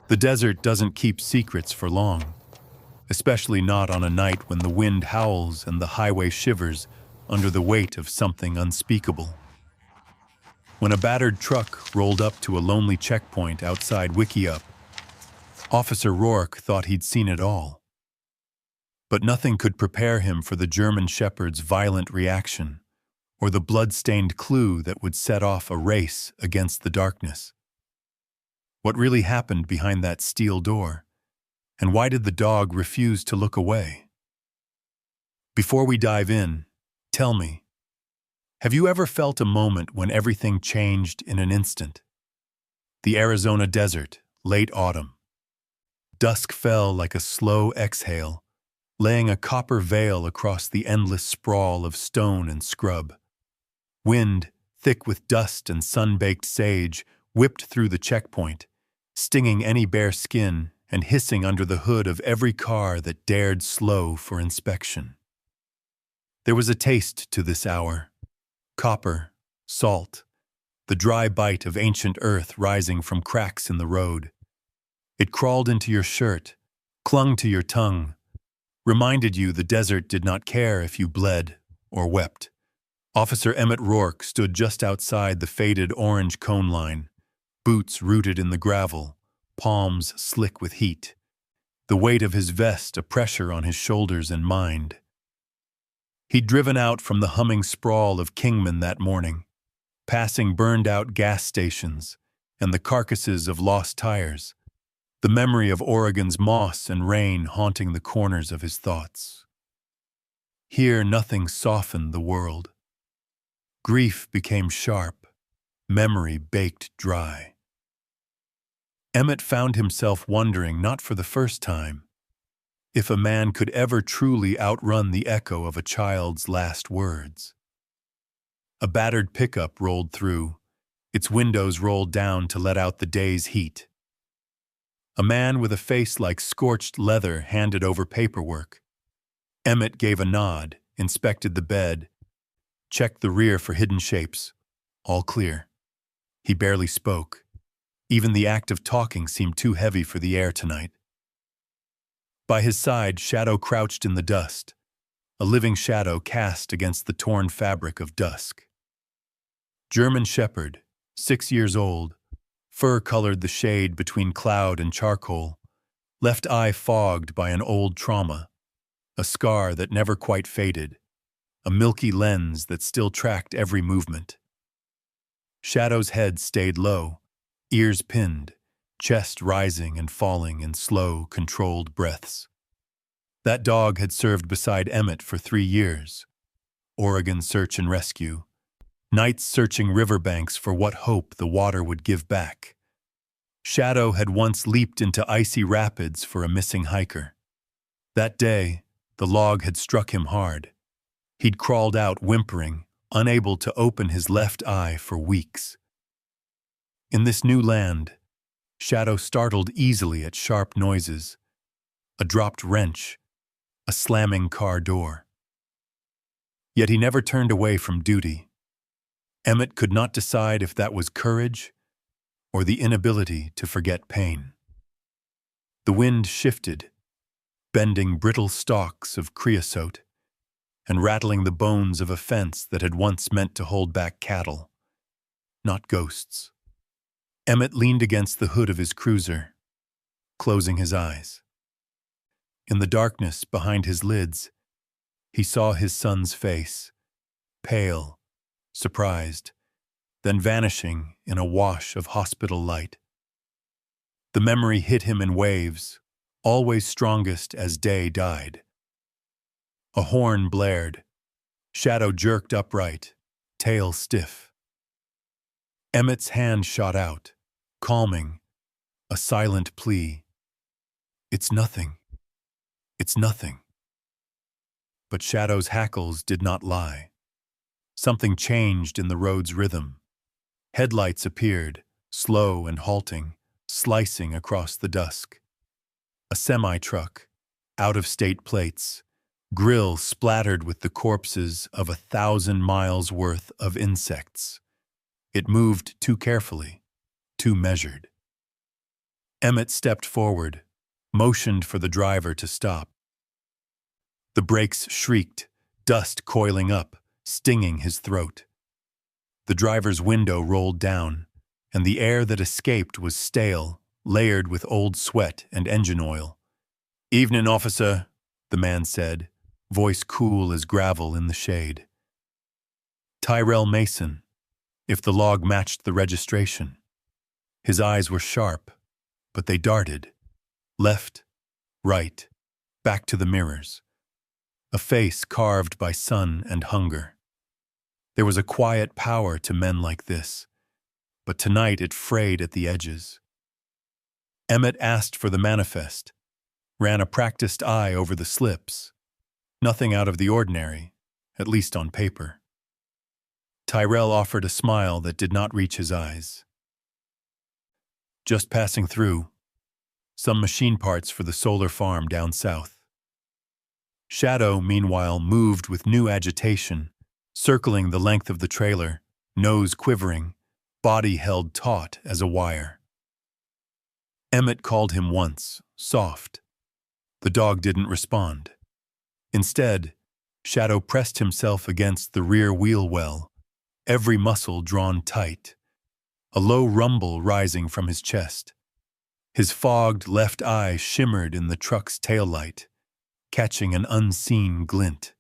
The desert doesn't keep secrets for long, especially not on a night when the wind howls and the highway shivers under the weight of something unspeakable. When a battered truck rolled up to a lonely checkpoint outside Wickiup, Officer Rourke thought he'd seen it all. But nothing could prepare him for the German Shepherd's violent reaction, or the blood-stained clue that would set off a race against the darkness. What really happened behind that steel door? And why did the dog refuse to look away? Before we dive in, tell me, have you ever felt a moment when everything changed in an instant? The Arizona desert, late autumn. Dusk fell like a slow exhale, laying a copper veil across the endless sprawl of stone and scrub. Wind, thick with dust and sun-baked sage, whipped through the checkpoint, stinging any bare skin and hissing under the hood of every car that dared slow for inspection. There was a taste to this hour. Copper, salt, the dry bite of ancient earth rising from cracks in the road. It crawled into your shirt, clung to your tongue, reminded you the desert did not care if you bled or wept. Officer Emmett Rourke stood just outside the faded orange cone line, boots rooted in the gravel, palms slick with heat, the weight of his vest a pressure on his shoulders and mind. He'd driven out from the humming sprawl of Kingman that morning, passing burned-out gas stations and the carcasses of lost tires, the memory of Oregon's moss and rain haunting the corners of his thoughts. Here nothing softened the world. Grief became sharp, memory baked dry. Emmett found himself wondering, not for the first time, if a man could ever truly outrun the echo of a child's last words. A battered pickup rolled through, its windows rolled down to let out the day's heat. A man with a face like scorched leather handed over paperwork. Emmett gave a nod, inspected the bed, checked the rear for hidden shapes. All clear. He barely spoke. Even the act of talking seemed too heavy for the air tonight. By his side, Shadow crouched in the dust, a living shadow cast against the torn fabric of dusk. German Shepherd, 6 years old, fur colored the shade between cloud and charcoal, left eye fogged by an old trauma, a scar that never quite faded, a milky lens that still tracked every movement. Shadow's head stayed low, ears pinned, chest rising and falling in slow, controlled breaths. That dog had served beside Emmett for 3 years. Oregon search and rescue. Nights searching riverbanks for what hope the water would give back. Shadow had once leaped into icy rapids for a missing hiker. That day, the log had struck him hard. He'd crawled out whimpering, unable to open his left eye for weeks. In this new land, Shadow startled easily at sharp noises, a dropped wrench, a slamming car door. Yet he never turned away from duty. Emmett could not decide if that was courage or the inability to forget pain. The wind shifted, bending brittle stalks of creosote and rattling the bones of a fence that had once meant to hold back cattle, not ghosts. Emmett leaned against the hood of his cruiser, closing his eyes. In the darkness behind his lids, he saw his son's face, pale, surprised, then vanishing in a wash of hospital light. The memory hit him in waves, always strongest as day died. A horn blared. Shadow jerked upright, tail stiff. Emmett's hand shot out, calming, a silent plea. It's nothing. It's nothing. But Shadow's hackles did not lie. Something changed in the road's rhythm. Headlights appeared, slow and halting, slicing across the dusk. A semi-truck, out-of-state plates, grill splattered with the corpses of 1,000 miles worth of insects. It moved too carefully, too measured. Emmett stepped forward, motioned for the driver to stop. The brakes shrieked, dust coiling up, stinging his throat. The driver's window rolled down, and the air that escaped was stale, layered with old sweat and engine oil. "Evening, officer," the man said, voice cool as gravel in the shade. Tyrell Mason, if the log matched the registration. His eyes were sharp, but they darted. Left, right, back to the mirrors. A face carved by sun and hunger. There was a quiet power to men like this, but tonight it frayed at the edges. Emmett asked for the manifest, ran a practiced eye over the slips. Nothing out of the ordinary, at least on paper. Tyrell offered a smile that did not reach his eyes. "Just passing through. Some machine parts for the solar farm down south." Shadow, meanwhile, moved with new agitation, circling the length of the trailer, nose quivering, body held taut as a wire. Emmett called him once, soft. The dog didn't respond. Instead, Shadow pressed himself against the rear wheel well, every muscle drawn tight, a low rumble rising from his chest. His fogged left eye shimmered in the truck's taillight, catching an unseen glint.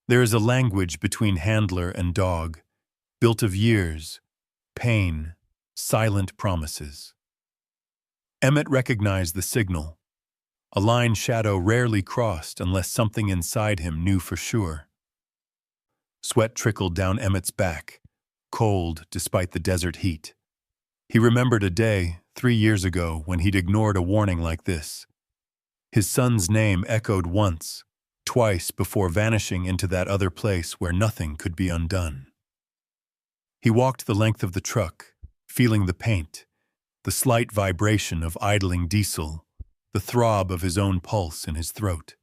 There is a language between handler and dog, built of years, pain, silent promises. Emmett recognized the signal, a line Shadow rarely crossed unless something inside him knew for sure. Sweat trickled down Emmett's back, cold despite the desert heat. He remembered a day, 3 years ago, when he'd ignored a warning like this. His son's name echoed once, twice before vanishing into that other place where nothing could be undone. He walked the length of the truck, feeling the paint, the slight vibration of idling diesel, the throb of his own pulse in his throat.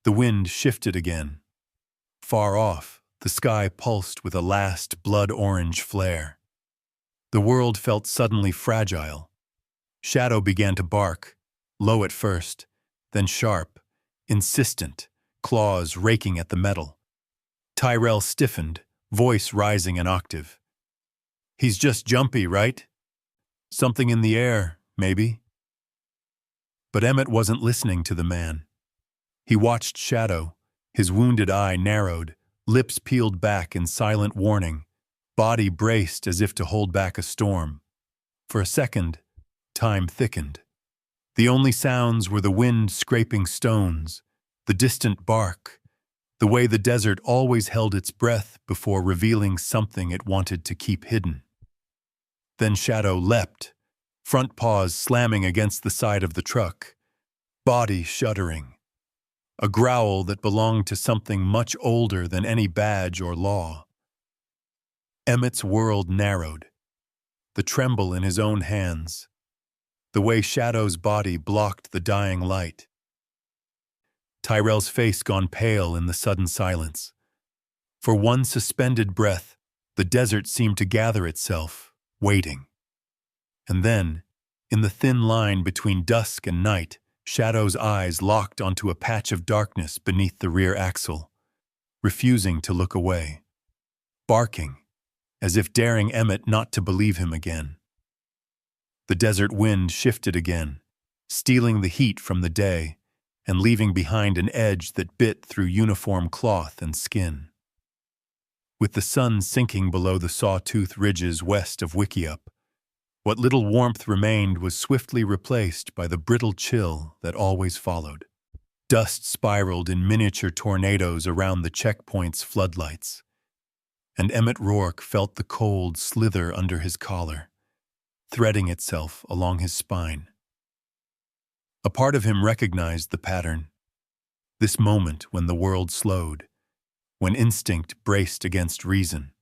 The wind shifted again. Far off, the sky pulsed with a last blood-orange flare. The world felt suddenly fragile. Shadow began to bark, low at first, then sharp, insistent, claws raking at the metal. Tyrell stiffened, voice rising an octave. "He's just jumpy, right? Something in the air, maybe." But Emmett wasn't listening to the man. He watched Shadow, his wounded eye narrowed, lips peeled back in silent warning, body braced as if to hold back a storm. For a second, time thickened. The only sounds were the wind scraping stones, the distant bark, the way the desert always held its breath before revealing something it wanted to keep hidden. Then Shadow leapt, front paws slamming against the side of the truck, body shuddering. A growl that belonged to something much older than any badge or law. Emmett's world narrowed, the tremble in his own hands, the way Shadow's body blocked the dying light. Tyrell's face gone pale in the sudden silence. For one suspended breath, the desert seemed to gather itself, waiting. And then, in the thin line between dusk and night, Shadow's eyes locked onto a patch of darkness beneath the rear axle, refusing to look away, barking, as if daring Emmett not to believe him again. The desert wind shifted again, stealing the heat from the day and leaving behind an edge that bit through uniform cloth and skin. With the sun sinking below the sawtooth ridges west of Wickiup, what little warmth remained was swiftly replaced by the brittle chill that always followed. Dust spiraled in miniature tornadoes around the checkpoint's floodlights, and Emmett Rourke felt the cold slither under his collar, threading itself along his spine. A part of him recognized the pattern, this moment when the world slowed, when instinct braced against reason.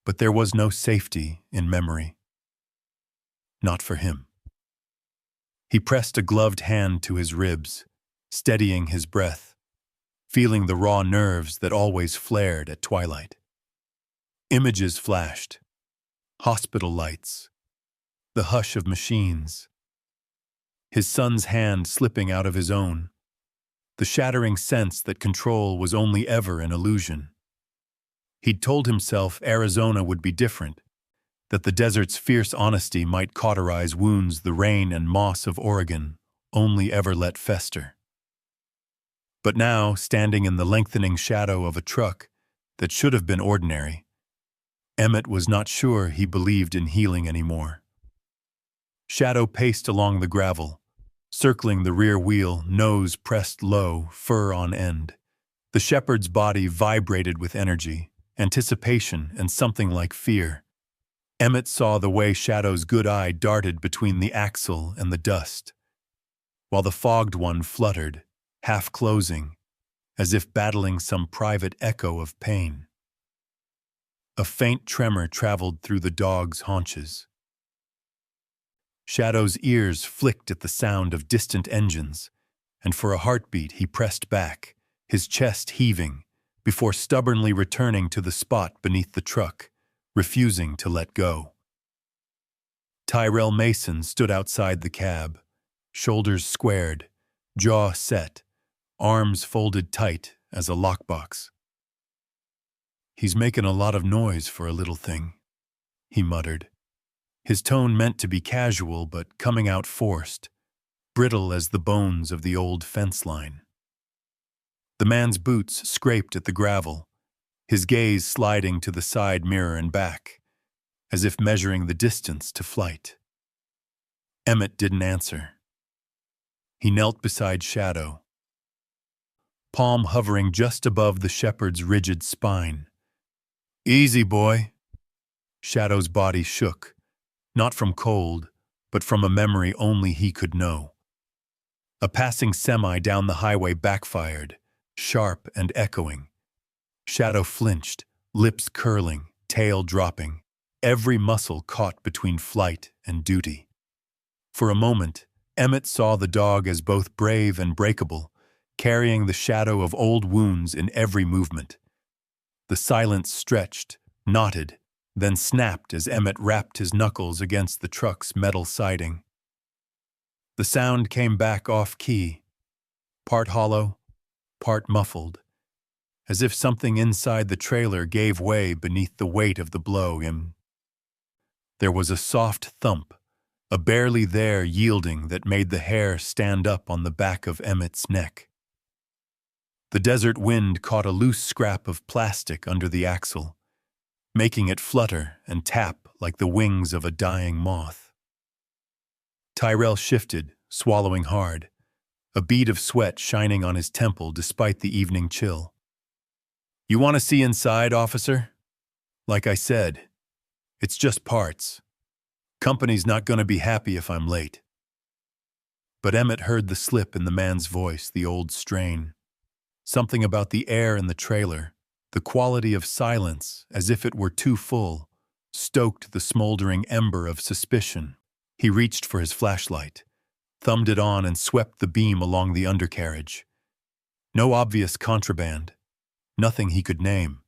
But there was no safety in memory. Not for him. He pressed a gloved hand to his ribs, steadying his breath, feeling the raw nerves that always flared at twilight. Images flashed. Hospital lights. The hush of machines. His son's hand slipping out of his own. The shattering sense that control was only ever an illusion. He'd told himself Arizona would be different, that the desert's fierce honesty might cauterize wounds the rain and moss of Oregon only ever let fester. But now, standing in the lengthening shadow of a truck that should have been ordinary, Emmett was not sure he believed in healing anymore. Shadow paced along the gravel, circling the rear wheel, nose pressed low, fur on end. The shepherd's body vibrated with energy, anticipation, and something like fear. Emmett saw the way Shadow's good eye darted between the axle and the dust, while the fogged one fluttered, half closing, as if battling some private echo of pain. A faint tremor traveled through the dog's haunches. Shadow's ears flicked at the sound of distant engines, and for a heartbeat he pressed back, his chest heaving, before stubbornly returning to the spot beneath the truck, refusing to let go. Tyrell Mason stood outside the cab, shoulders squared, jaw set, arms folded tight as a lockbox. "He's making a lot of noise for a little thing," he muttered. His tone meant to be casual but coming out forced, brittle as the bones of the old fence line. The man's boots scraped at the gravel, his gaze sliding to the side mirror and back, as if measuring the distance to flight. Emmett didn't answer. He knelt beside Shadow, palm hovering just above the shepherd's rigid spine. "Easy, boy." Shadow's body shook, not from cold, but from a memory only he could know. A passing semi down the highway backfired, sharp and echoing. Shadow flinched, lips curling, tail dropping, every muscle caught between flight and duty. For a moment, Emmett saw the dog as both brave and breakable, carrying the shadow of old wounds in every movement. The silence stretched, knotted, then snapped as Emmett rapped his knuckles against the truck's metal siding. The sound came back off-key, part hollow, part muffled, as if something inside the trailer gave way beneath the weight of the blow. There was a soft thump, a barely there yielding that made the hair stand up on the back of Emmett's neck. The desert wind caught a loose scrap of plastic under the axle, making it flutter and tap like the wings of a dying moth. Tyrell shifted, swallowing hard, a bead of sweat shining on his temple despite the evening chill. "You want to see inside, officer? Like I said, it's just parts. Company's not going to be happy if I'm late." But Emmett heard the slip in the man's voice, the old strain. Something about the air in the trailer, the quality of silence, as if it were too full, stoked the smoldering ember of suspicion. He reached for his flashlight, thumbed it on and swept the beam along the undercarriage. No obvious contraband, nothing he could name.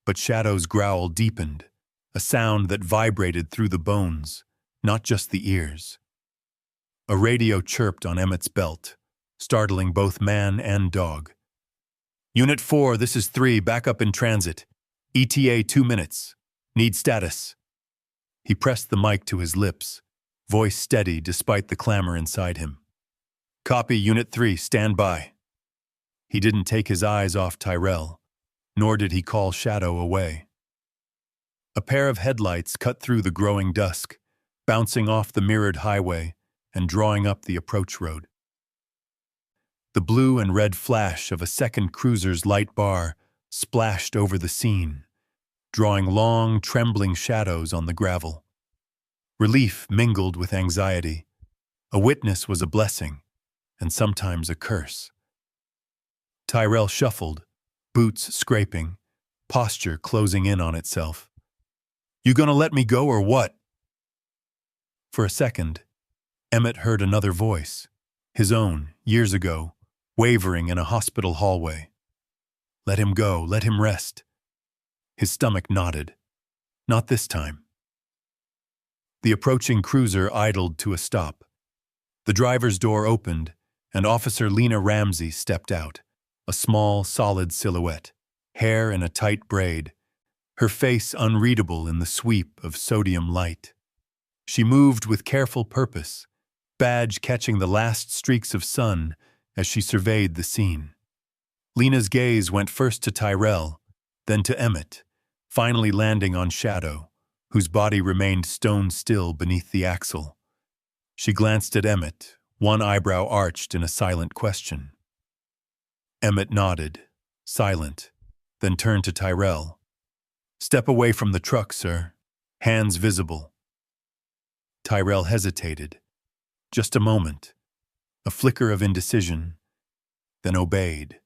But Shadow's growl deepened, a sound that vibrated through the bones, not just the ears. A radio chirped on Emmett's belt, startling both man and dog. "Unit 4, this is 3, backup in transit. ETA 2 minutes. Need status." He pressed the mic to his lips, voice steady despite the clamor inside him. "Copy, Unit 3, stand by." He didn't take his eyes off Tyrell, nor did he call Shadow away. A pair of headlights cut through the growing dusk, bouncing off the mirrored highway and drawing up the approach road. The blue and red flash of a second cruiser's light bar splashed over the scene, drawing long, trembling shadows on the gravel. Relief mingled with anxiety. A witness was a blessing, and sometimes a curse. Tyrell shuffled, boots scraping, posture closing in on itself. "You gonna let me go or what?" For a second, Emmett heard another voice, his own, years ago, wavering in a hospital hallway. Let him go, let him rest. His stomach nodded. Not this time. The approaching cruiser idled to a stop. The driver's door opened, and Officer Lena Ramsey stepped out, a small, solid silhouette, hair in a tight braid, her face unreadable in the sweep of sodium light. She moved with careful purpose, badge catching the last streaks of sun as she surveyed the scene. Lena's gaze went first to Tyrell, then to Emmett, finally landing on Shadow, whose body remained stone still beneath the axle. She glanced at Emmett, one eyebrow arched in a silent question. Emmett nodded, silent, then turned to Tyrell. "Step away from the truck, sir. Hands visible." Tyrell hesitated. Just a moment, a flicker of indecision, then obeyed.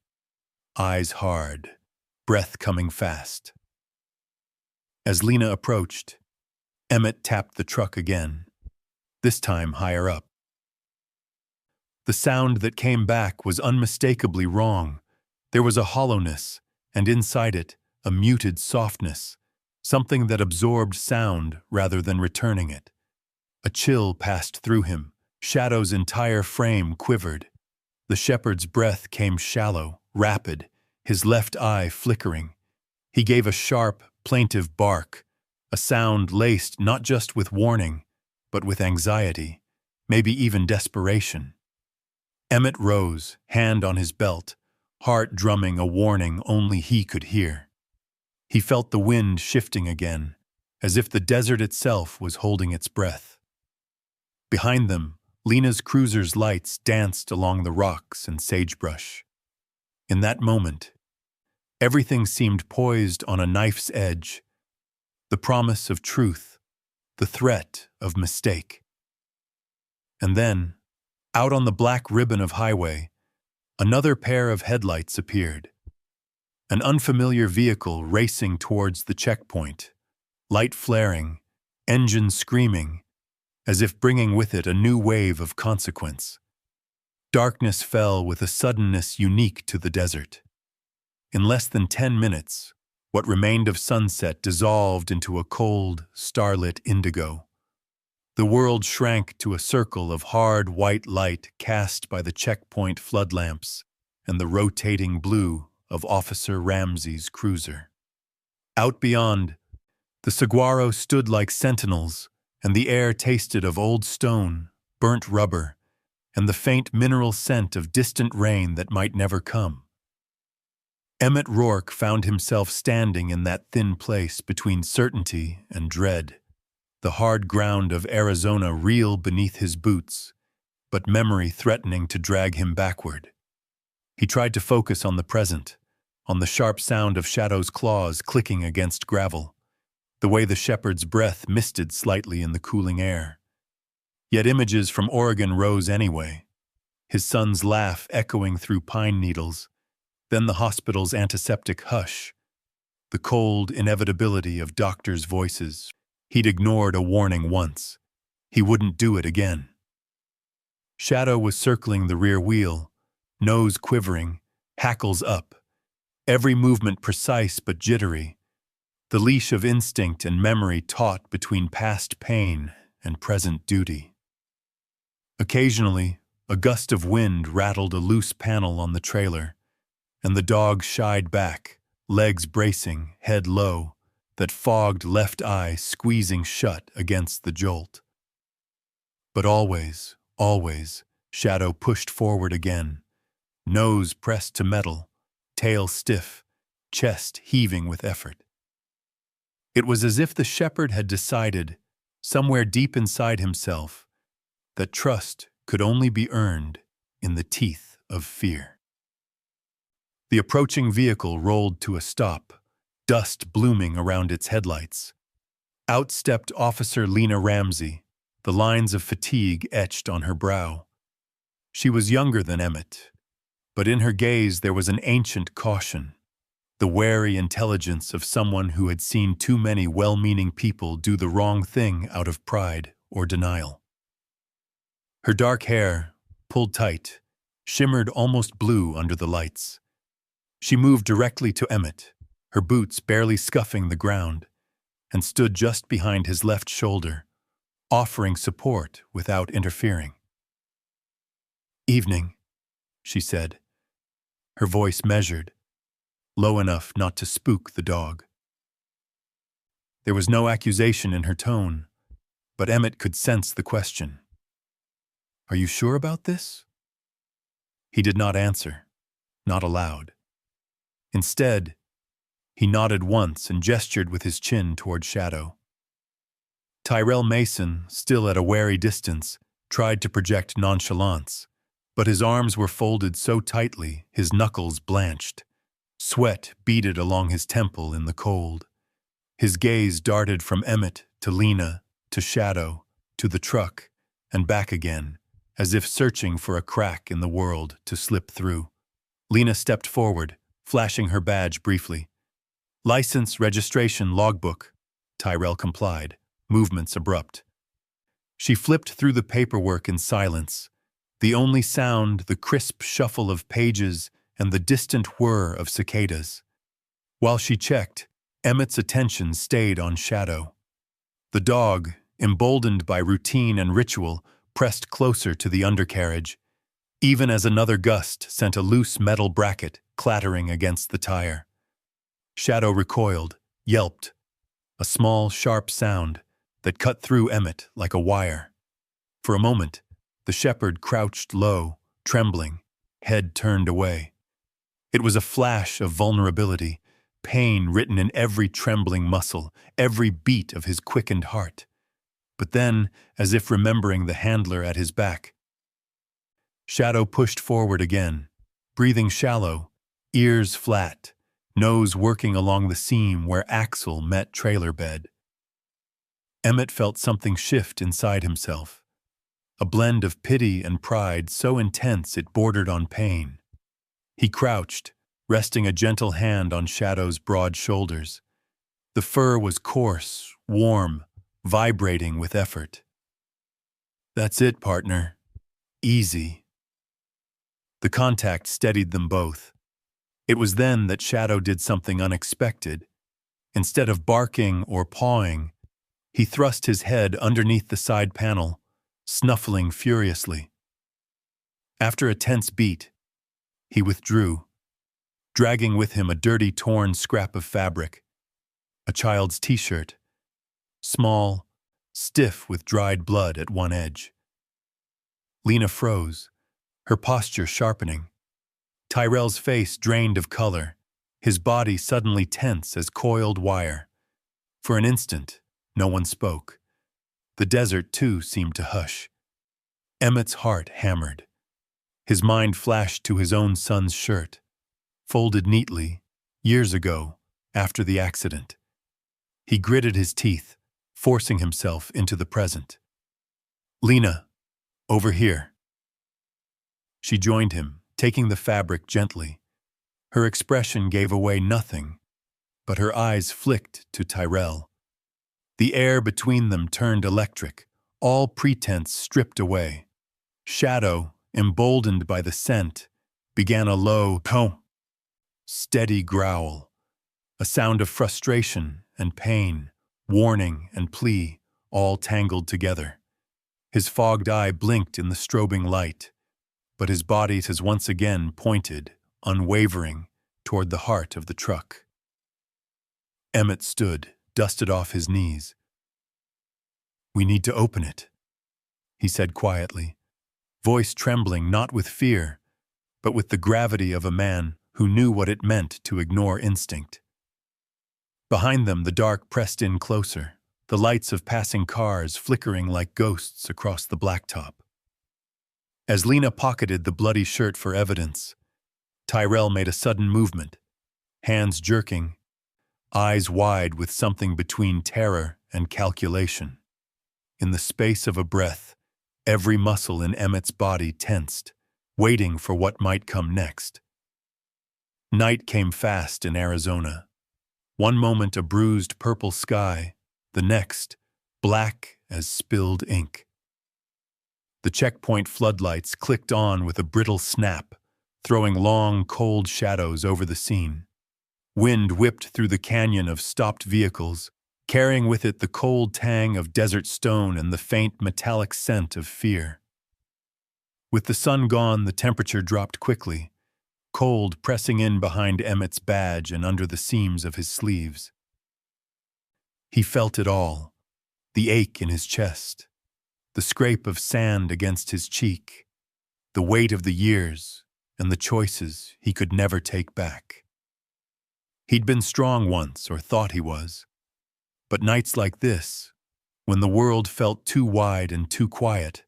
Eyes hard, breath coming fast. As Lena approached, Emmett tapped the truck again, this time higher up. The sound that came back was unmistakably wrong. There was a hollowness, and inside it, a muted softness, something that absorbed sound rather than returning it. A chill passed through him. Shadow's entire frame quivered. The shepherd's breath came shallow, rapid, his left eye flickering. He gave a sharp, plaintive bark, a sound laced not just with warning, but with anxiety, maybe even desperation. Emmett rose, hand on his belt, heart drumming a warning only he could hear. He felt the wind shifting again, as if the desert itself was holding its breath. Behind them, Lena's cruiser's lights danced along the rocks and sagebrush. In that moment, everything seemed poised on a knife's edge, the promise of truth, the threat of mistake. And then, out on the black ribbon of highway, another pair of headlights appeared. An unfamiliar vehicle racing towards the checkpoint, light flaring, engine screaming, as if bringing with it a new wave of consequence. Darkness fell with a suddenness unique to the desert. In less than 10 minutes, what remained of sunset dissolved into a cold, starlit indigo. The world shrank to a circle of hard white light cast by the checkpoint floodlamps and the rotating blue of Officer Ramsey's cruiser. Out beyond, the saguaro stood like sentinels, and the air tasted of old stone, burnt rubber, and the faint mineral scent of distant rain that might never come. Emmett Rourke found himself standing in that thin place between certainty and dread. The hard ground of Arizona reel beneath his boots, but memory threatening to drag him backward. He tried to focus on the present, on the sharp sound of Shadow's claws clicking against gravel, the way the shepherd's breath misted slightly in the cooling air. Yet images from Oregon rose anyway, his son's laugh echoing through pine needles, then the hospital's antiseptic hush, the cold inevitability of doctors' voices. He'd ignored a warning once. He wouldn't do it again. Shadow was circling the rear wheel, nose quivering, hackles up, every movement precise but jittery, the leash of instinct and memory taut between past pain and present duty. Occasionally, a gust of wind rattled a loose panel on the trailer, and the dog shied back, legs bracing, head low, that fogged left eye squeezing shut against the jolt. But always, Shadow pushed forward again, nose pressed to metal, tail stiff, chest heaving with effort. It was as if the shepherd had decided, somewhere deep inside himself, that trust could only be earned in the teeth of fear. The approaching vehicle rolled to a stop, dust blooming around its headlights. Out stepped Officer Lena Ramsey, the lines of fatigue etched on her brow. She was younger than Emmett, but in her gaze there was an ancient caution, the wary intelligence of someone who had seen too many well-meaning people do the wrong thing out of pride or denial. Her dark hair, pulled tight, shimmered almost blue under the lights. She moved directly to Emmett, her boots barely scuffing the ground, and stood just behind his left shoulder, offering support without interfering. "Evening," she said, her voice measured, low enough not to spook the dog. There was no accusation in her tone, but Emmett could sense the question. "Are you sure about this?" He did not answer, not aloud. Instead, he nodded once and gestured with his chin toward Shadow. Tyrell Mason, still at a wary distance, tried to project nonchalance, but his arms were folded so tightly his knuckles blanched. Sweat beaded along his temple in the cold. His gaze darted from Emmett to Lena, to Shadow, to the truck, and back again, as if searching for a crack in the world to slip through. Lena stepped forward, flashing her badge briefly. "License, registration, logbook," Tyrell complied, movements abrupt. She flipped through the paperwork in silence, the only sound the crisp shuffle of pages and the distant whir of cicadas. While she checked, Emmett's attention stayed on Shadow. The dog, emboldened by routine and ritual, pressed closer to the undercarriage, even as another gust sent a loose metal bracket clattering against the tire. Shadow recoiled, yelped, a small, sharp sound that cut through Emmett like a wire. For a moment, the shepherd crouched low, trembling, head turned away. It was a flash of vulnerability, pain written in every trembling muscle, every beat of his quickened heart. But then, as if remembering the handler at his back, Shadow pushed forward again, breathing shallow, ears flat, nose working along the seam where axle met trailer bed. Emmett felt something shift inside himself, a blend of pity and pride so intense it bordered on pain. He crouched, resting a gentle hand on Shadow's broad shoulders. The fur was coarse, warm, vibrating with effort. "That's it, partner. Easy." The contact steadied them both. It was then that Shadow did something unexpected. Instead of barking or pawing, he thrust his head underneath the side panel, snuffling furiously. After a tense beat, he withdrew, dragging with him a dirty, torn scrap of fabric, a child's t-shirt, small, stiff with dried blood at one edge. Lena froze, her posture sharpening. Tyrell's face drained of color, his body suddenly tense as coiled wire. For an instant, no one spoke. The desert, too, seemed to hush. Emmett's heart hammered. His mind flashed to his own son's shirt, folded neatly, years ago, after the accident. He gritted his teeth, forcing himself into the present. "Lena, over here." She joined him, taking the fabric gently. Her expression gave away nothing, but her eyes flicked to Tyrell. The air between them turned electric, all pretense stripped away. Shadow, emboldened by the scent, began a low, steady growl, a sound of frustration and pain, warning and plea, all tangled together. His fogged eye blinked in the strobing light, but his body was once again pointed, unwavering, toward the heart of the truck. Emmett stood, dusted off his knees. "We need to open it," he said quietly, voice trembling not with fear, but with the gravity of a man who knew what it meant to ignore instinct. Behind them, the dark pressed in closer, the lights of passing cars flickering like ghosts across the blacktop. As Lena pocketed the bloody shirt for evidence, Tyrell made a sudden movement, hands jerking, eyes wide with something between terror and calculation. In the space of a breath, every muscle in Emmett's body tensed, waiting for what might come next. Night came fast in Arizona. One moment a bruised purple sky, the next black as spilled ink. The checkpoint floodlights clicked on with a brittle snap, throwing long, cold shadows over the scene. Wind whipped through the canyon of stopped vehicles, carrying with it the cold tang of desert stone and the faint metallic scent of fear. With the sun gone, the temperature dropped quickly, cold pressing in behind Emmett's badge and under the seams of his sleeves. He felt it all, the ache in his chest, the scrape of sand against his cheek, the weight of the years and the choices he could never take back. He'd been strong once, or thought he was, but nights like this, when the world felt too wide and too quiet,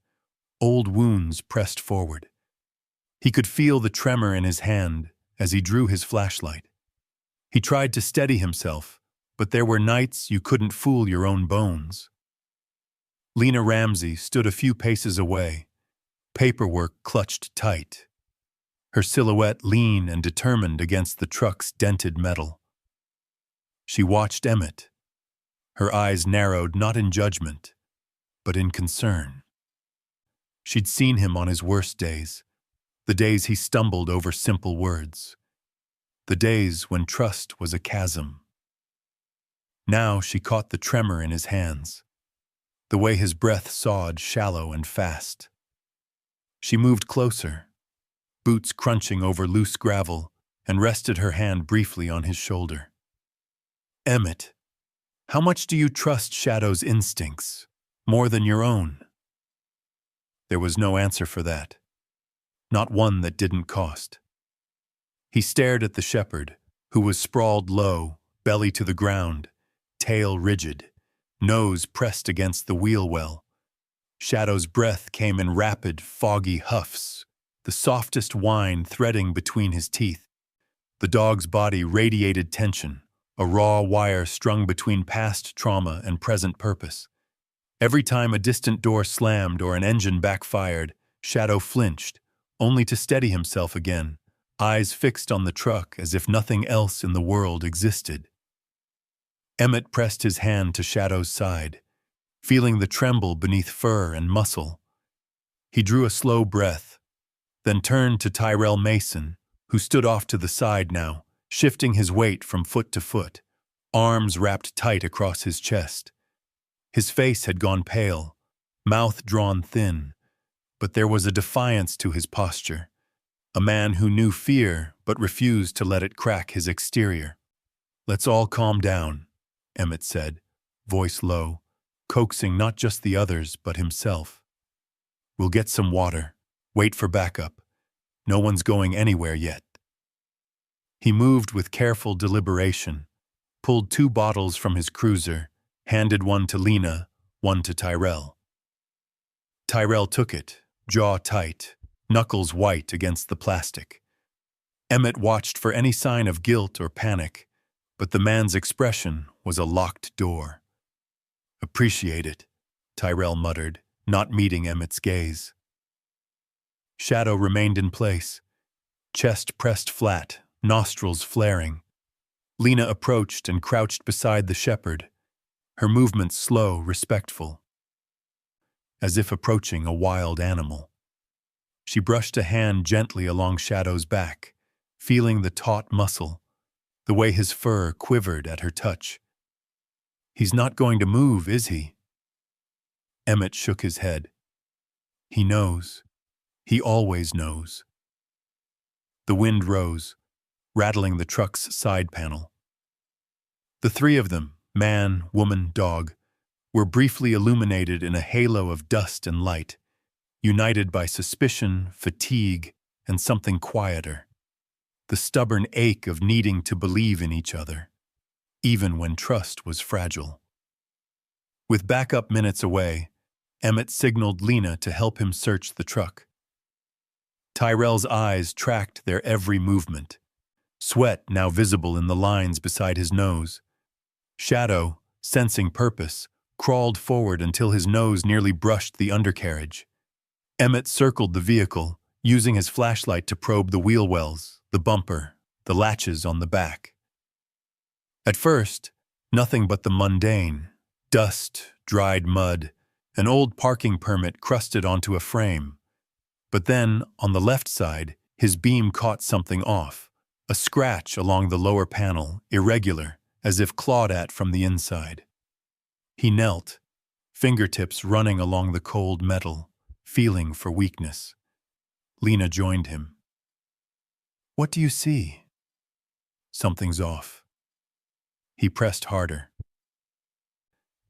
old wounds pressed forward. He could feel the tremor in his hand as he drew his flashlight. He tried to steady himself, but there were nights you couldn't fool your own bones. Lena Ramsey stood a few paces away, paperwork clutched tight, her silhouette lean and determined against the truck's dented metal. She watched Emmett, her eyes narrowed not in judgment, but in concern. She'd seen him on his worst days, the days he stumbled over simple words, the days when trust was a chasm. Now she caught the tremor in his hands, the way his breath sawed shallow and fast. She moved closer, boots crunching over loose gravel, and rested her hand briefly on his shoulder. Emmett, how much do you trust Shadow's instincts, more than your own? There was no answer for that, not one that didn't cost. He stared at the shepherd, who was sprawled low, belly to the ground, tail rigid, nose pressed against the wheel well. Shadow's breath came in rapid, foggy huffs, the softest whine threading between his teeth. The dog's body radiated tension, a raw wire strung between past trauma and present purpose. Every time a distant door slammed or an engine backfired, Shadow flinched, only to steady himself again, eyes fixed on the truck as if nothing else in the world existed. Emmett pressed his hand to Shadow's side, feeling the tremble beneath fur and muscle. He drew a slow breath, then turned to Tyrell Mason, who stood off to the side now, shifting his weight from foot to foot, arms wrapped tight across his chest. His face had gone pale, mouth drawn thin, but there was a defiance to his posture, a man who knew fear but refused to let it crack his exterior. "Let's all calm down," Emmett said, voice low, coaxing not just the others but himself. "We'll get some water. Wait for backup. No one's going anywhere yet." He moved with careful deliberation, pulled 2 bottles from his cruiser, handed one to Lena, one to Tyrell. Tyrell took it, jaw tight, knuckles white against the plastic. Emmett watched for any sign of guilt or panic, but the man's expression was a locked door. "Appreciate it," Tyrell muttered, not meeting Emmett's gaze. Shadow remained in place, chest pressed flat, nostrils flaring. Lena approached and crouched beside the shepherd, her movements slow, respectful, as if approaching a wild animal. She brushed a hand gently along Shadow's back, feeling the taut muscle, the way his fur quivered at her touch. "He's not going to move, is he?" Emmett shook his head. "He knows. He always knows." The wind rose, rattling the truck's side panel. The 3 of them, man, woman, dog, were briefly illuminated in a halo of dust and light, united by suspicion, fatigue, and something quieter, the stubborn ache of needing to believe in each other, even when trust was fragile. With backup minutes away, Emmett signaled Lena to help him search the truck. Tyrell's eyes tracked their every movement, sweat now visible in the lines beside his nose. Shadow, sensing purpose, crawled forward until his nose nearly brushed the undercarriage. Emmett circled the vehicle, using his flashlight to probe the wheel wells, the bumper, the latches on the back. At first, nothing but the mundane: dust, dried mud, an old parking permit crusted onto a frame. But then, on the left side, his beam caught something off, a scratch along the lower panel, irregular, as if clawed at from the inside. He knelt, fingertips running along the cold metal, feeling for weakness. Lena joined him. "What do you see?" "Something's off." He pressed harder.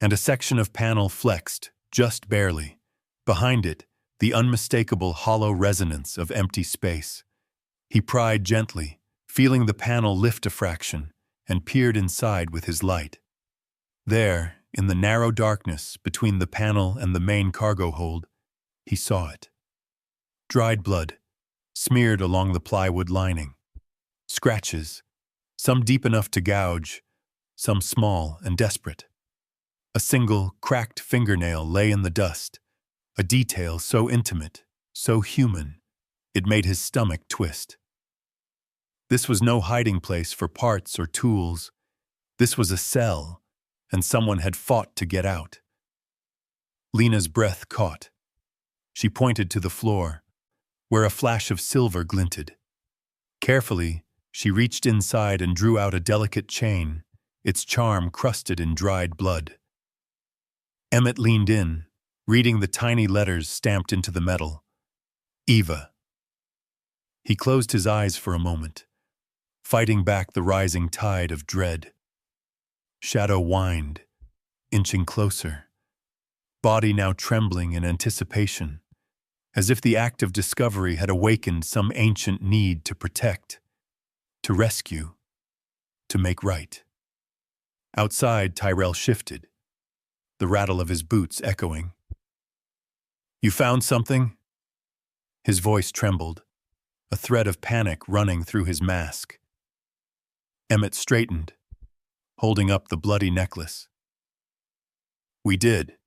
And a section of panel flexed, just barely. Behind it, the unmistakable hollow resonance of empty space. He pried gently, feeling the panel lift a fraction, and peered inside with his light. There, in the narrow darkness between the panel and the main cargo hold, he saw it. Dried blood, smeared along the plywood lining. Scratches, some deep enough to gouge, some small and desperate. A single, cracked fingernail lay in the dust, a detail so intimate, so human, it made his stomach twist. This was no hiding place for parts or tools. This was a cell, and someone had fought to get out. Lena's breath caught. She pointed to the floor, where a flash of silver glinted. Carefully, she reached inside and drew out a delicate chain, its charm crusted in dried blood. Emmett leaned in, reading the tiny letters stamped into the metal. Eva. He closed his eyes for a moment, fighting back the rising tide of dread. Shadow whined, inching closer, body now trembling in anticipation, as if the act of discovery had awakened some ancient need to protect, to rescue, to make right. Outside, Tyrell shifted, the rattle of his boots echoing. "You found something?" His voice trembled, a thread of panic running through his mask. Emmett straightened, holding up the bloody necklace. "We did.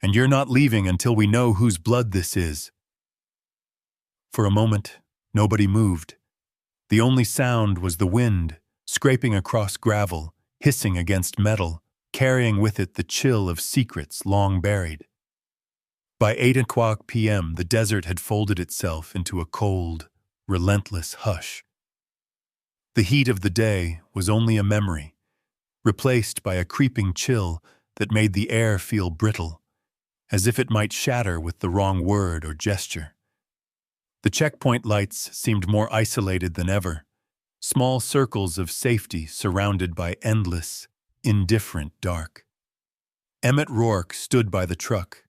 And you're not leaving until we know whose blood this is." For a moment, nobody moved. The only sound was the wind, scraping across gravel, hissing against metal, carrying with it the chill of secrets long buried. By 8:00 p.m., the desert had folded itself into a cold, relentless hush. The heat of the day was only a memory, replaced by a creeping chill that made the air feel brittle, as if it might shatter with the wrong word or gesture. The checkpoint lights seemed more isolated than ever, small circles of safety surrounded by endless, indifferent dark. Emmett Rourke stood by the truck,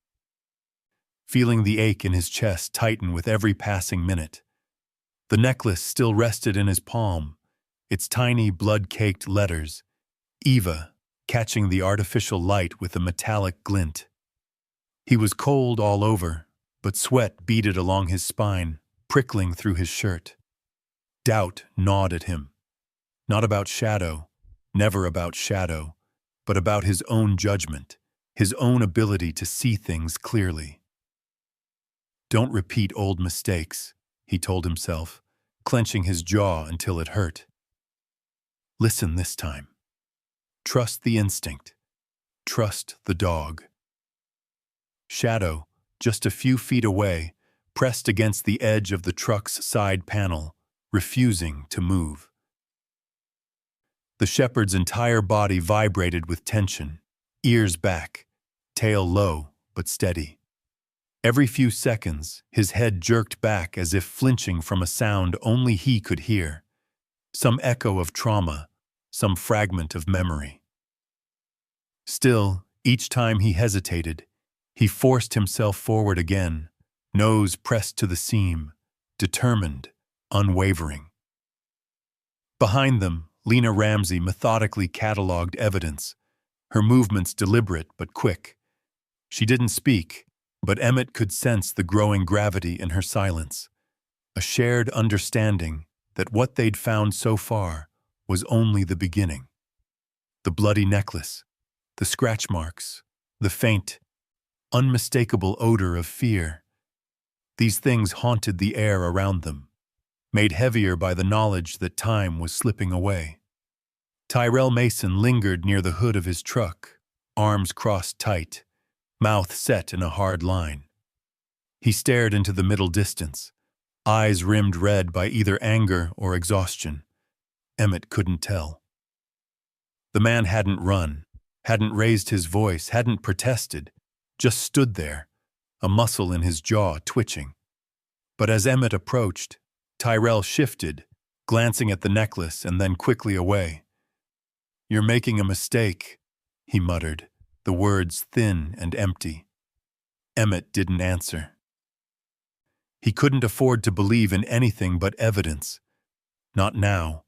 feeling the ache in his chest tighten with every passing minute. The necklace still rested in his palm, its tiny blood-caked letters, Eva, catching the artificial light with a metallic glint. He was cold all over, but sweat beaded along his spine, prickling through his shirt. Doubt gnawed at him. Not about Shadow, never about Shadow, but about his own judgment, his own ability to see things clearly. "Don't repeat old mistakes," he told himself, clenching his jaw until it hurt. "Listen this time. Trust the instinct. Trust the dog." Shadow, just a few feet away, pressed against the edge of the truck's side panel, refusing to move. The shepherd's entire body vibrated with tension, ears back, tail low but steady. Every few seconds, his head jerked back as if flinching from a sound only he could hear. Some echo of trauma, some fragment of memory. Still, each time he hesitated, he forced himself forward again, nose pressed to the seam, determined, unwavering. Behind them, Lena Ramsey methodically cataloged evidence, her movements deliberate but quick. She didn't speak, but Emmett could sense the growing gravity in her silence, a shared understanding that what they'd found so far was only the beginning. The bloody necklace, the scratch marks, the faint, unmistakable odor of fear. These things haunted the air around them, made heavier by the knowledge that time was slipping away. Tyrell Mason lingered near the hood of his truck, arms crossed tight, mouth set in a hard line. He stared into the middle distance, eyes rimmed red by either anger or exhaustion. Emmett couldn't tell. The man hadn't run, hadn't raised his voice, hadn't protested, just stood there, a muscle in his jaw twitching. But as Emmett approached, Tyrell shifted, glancing at the necklace and then quickly away. "You're making a mistake," he muttered, the words thin and empty. Emmett didn't answer. He couldn't afford to believe in anything but evidence. Not now,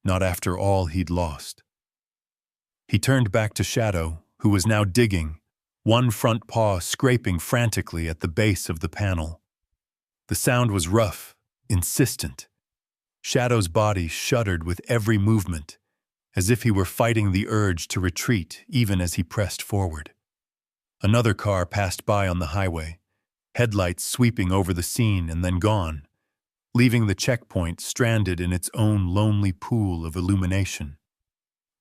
not after all he'd lost. He turned back to Shadow, who was now digging, one front paw scraping frantically at the base of the panel. The sound was rough, insistent. Shadow's body shuddered with every movement, as if he were fighting the urge to retreat even as he pressed forward. Another car passed by on the highway, headlights sweeping over the scene and then gone, leaving the checkpoint stranded in its own lonely pool of illumination.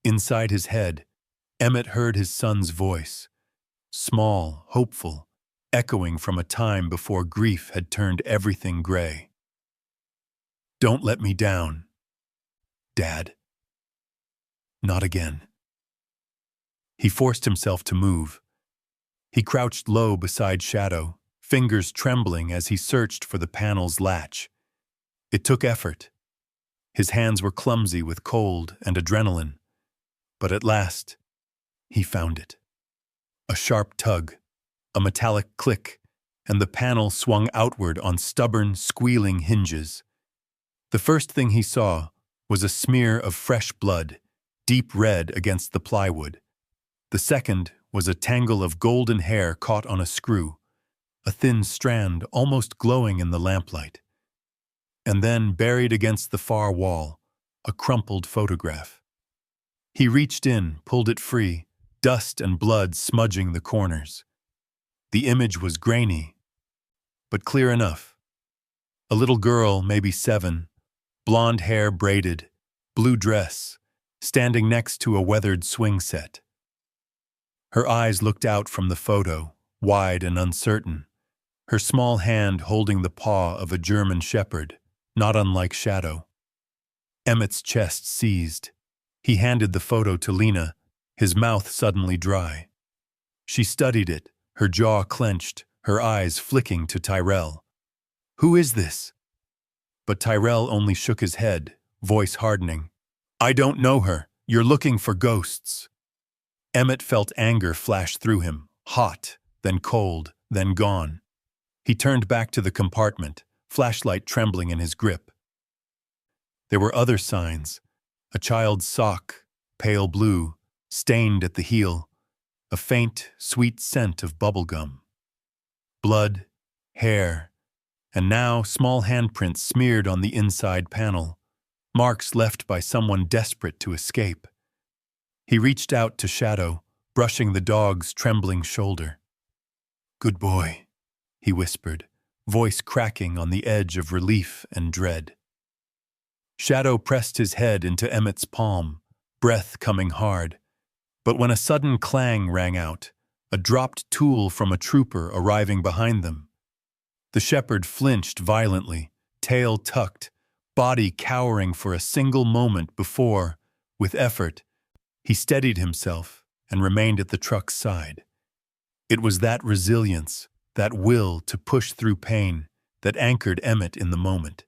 Inside his head, Emmett heard his son's voice, small, hopeful, echoing from a time before grief had turned everything gray. "Don't let me down, Dad. Not again." He forced himself to move. He crouched low beside Shadow, fingers trembling as he searched for the panel's latch. It took effort. His hands were clumsy with cold and adrenaline. But at last, he found it. A sharp tug, a metallic click, and the panel swung outward on stubborn, squealing hinges. The first thing he saw was a smear of fresh blood, deep red against the plywood. The second was a tangle of golden hair caught on a screw, a thin strand almost glowing in the lamplight. And then, buried against the far wall, a crumpled photograph. He reached in, pulled it free, dust and blood smudging the corners. The image was grainy, but clear enough. A little girl, maybe 7, blonde hair braided, blue dress, standing next to a weathered swing set. Her eyes looked out from the photo, wide and uncertain, her small hand holding the paw of a German shepherd, not unlike Shadow. Emmett's chest seized. He handed the photo to Lena, his mouth suddenly dry. She studied it, her jaw clenched, her eyes flicking to Tyrell. "Who is this?" But Tyrell only shook his head, voice hardening. "I don't know her. You're looking for ghosts." Emmett felt anger flash through him, hot, then cold, then gone. He turned back to the compartment, flashlight trembling in his grip. There were other signs. A child's sock, pale blue, stained at the heel, a faint, sweet scent of bubblegum. Blood, hair, and now small handprints smeared on the inside panel, marks left by someone desperate to escape. He reached out to Shadow, brushing the dog's trembling shoulder. "Good boy," he whispered, voice cracking on the edge of relief and dread. Shadow pressed his head into Emmett's palm, breath coming hard. But when a sudden clang rang out, a dropped tool from a trooper arriving behind them, the shepherd flinched violently, tail tucked, body cowering for a single moment before, with effort, he steadied himself and remained at the truck's side. It was that resilience, that will to push through pain, that anchored Emmett in the moment.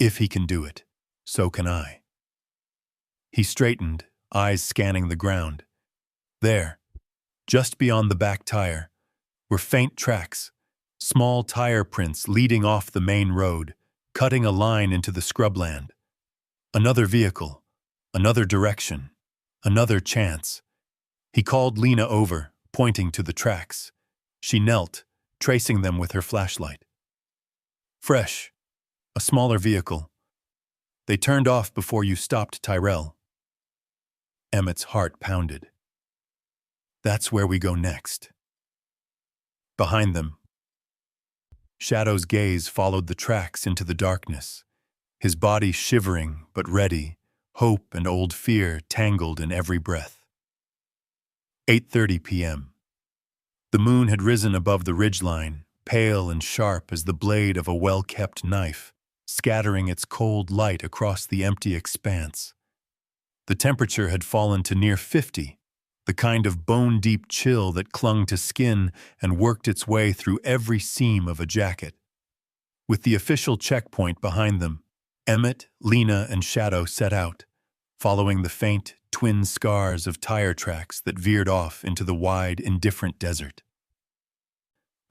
If he can do it, so can I. He straightened, eyes scanning the ground. There, just beyond the back tire, were faint tracks, small tire prints leading off the main road, cutting a line into the scrubland. Another vehicle, another direction, another chance. He called Lena over, pointing to the tracks. She knelt, tracing them with her flashlight. Fresh, a smaller vehicle. They turned off before you stopped, Tyrell. Emmett's heart pounded. That's where we go next. Behind them, Shadow's gaze followed the tracks into the darkness, his body shivering but ready, hope and old fear tangled in every breath. 8:30 p.m. The moon had risen above the ridgeline, pale and sharp as the blade of a well-kept knife, scattering its cold light across the empty expanse. The temperature had fallen to near 50, the kind of bone-deep chill that clung to skin and worked its way through every seam of a jacket. With the official checkpoint behind them, Emmett, Lena, and Shadow set out, following the faint, twin scars of tire tracks that veered off into the wide, indifferent desert.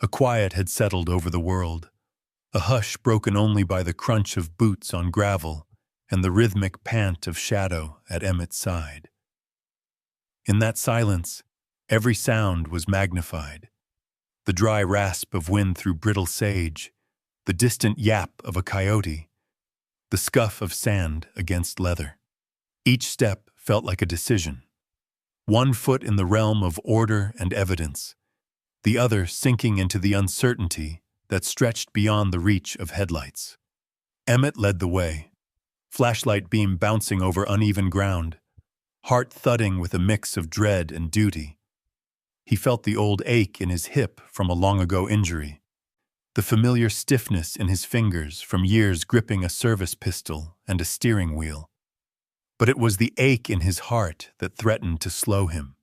A quiet had settled over the world, a hush broken only by the crunch of boots on gravel and the rhythmic pant of Shadow at Emmett's side. In that silence, every sound was magnified. The dry rasp of wind through brittle sage, the distant yap of a coyote, the scuff of sand against leather. Each step felt like a decision. One foot in the realm of order and evidence, the other sinking into the uncertainty that stretched beyond the reach of headlights. Emmett led the way, flashlight beam bouncing over uneven ground, heart thudding with a mix of dread and duty. He felt the old ache in his hip from a long-ago injury, the familiar stiffness in his fingers from years gripping a service pistol and a steering wheel. But it was the ache in his heart that threatened to slow him,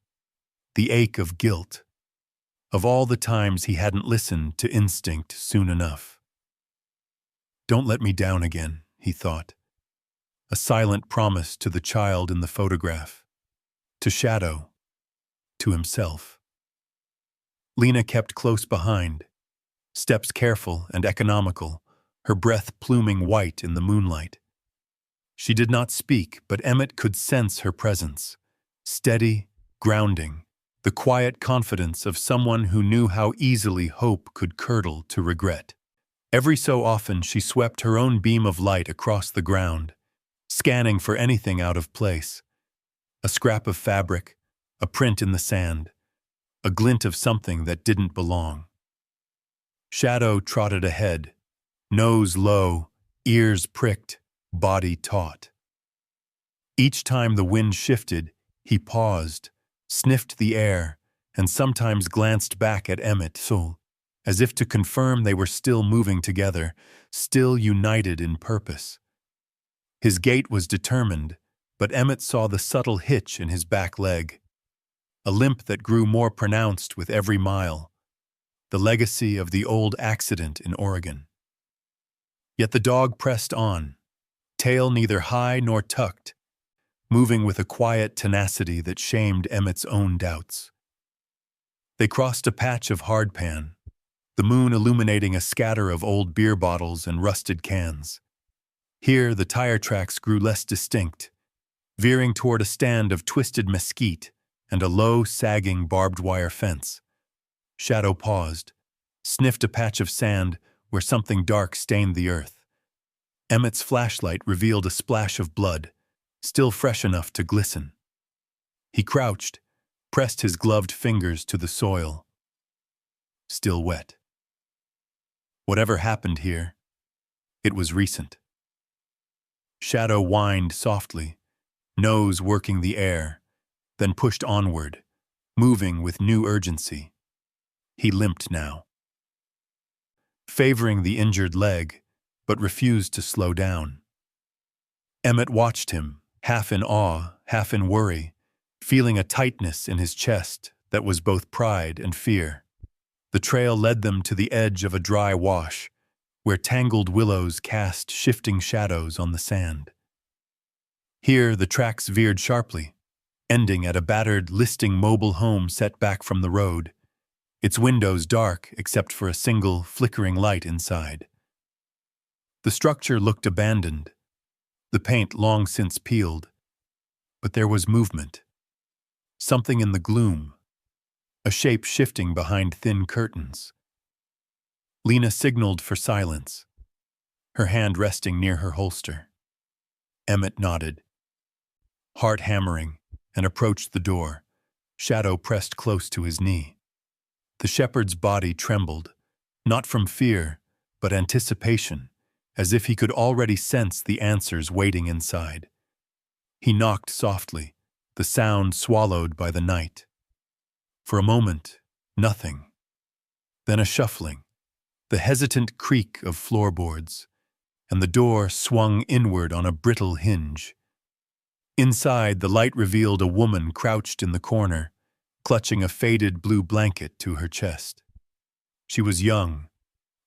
the ache of guilt, of all the times he hadn't listened to instinct soon enough. "Don't let me down again," he thought, a silent promise to the child in the photograph, to Shadow, to himself. Lena kept close behind, steps careful and economical, her breath pluming white in the moonlight. She did not speak, but Emmett could sense her presence, steady, grounding, the quiet confidence of someone who knew how easily hope could curdle to regret. Every so often she swept her own beam of light across the ground, scanning for anything out of place. A scrap of fabric, a print in the sand, a glint of something that didn't belong. Shadow trotted ahead, nose low, ears pricked, body taut. Each time the wind shifted, he paused, sniffed the air, and sometimes glanced back at Emmett, as if to confirm they were still moving together, still united in purpose. His gait was determined, but Emmett saw the subtle hitch in his back leg, a limp that grew more pronounced with every mile, the legacy of the old accident in Oregon. Yet the dog pressed on, tail neither high nor tucked, moving with a quiet tenacity that shamed Emmett's own doubts. They crossed a patch of hardpan, the moon illuminating a scatter of old beer bottles and rusted cans. Here the tire tracks grew less distinct, veering toward a stand of twisted mesquite and a low, sagging barbed wire fence. Shadow paused, sniffed a patch of sand where something dark stained the earth. Emmett's flashlight revealed a splash of blood, still fresh enough to glisten. He crouched, pressed his gloved fingers to the soil. Still wet. Whatever happened here, it was recent. Shadow whined softly, nose working the air, then pushed onward, moving with new urgency. He limped now, favoring the injured leg, but refused to slow down. Emmett watched him, half in awe, half in worry, feeling a tightness in his chest that was both pride and fear. The trail led them to the edge of a dry wash, where tangled willows cast shifting shadows on the sand. Here the tracks veered sharply, ending at a battered, listing mobile home set back from the road, its windows dark except for a single, flickering light inside. The structure looked abandoned, the paint long since peeled, but there was movement. Something in the gloom, a shape shifting behind thin curtains. Lena signaled for silence, her hand resting near her holster. Emmett nodded, heart hammering, and approached the door, Shadow pressed close to his knee. The shepherd's body trembled, not from fear, but anticipation, as if he could already sense the answers waiting inside. He knocked softly, the sound swallowed by the night. For a moment, nothing. Then a shuffling, the hesitant creak of floorboards, and the door swung inward on a brittle hinge. Inside, the light revealed a woman crouched in the corner, clutching a faded blue blanket to her chest. She was young,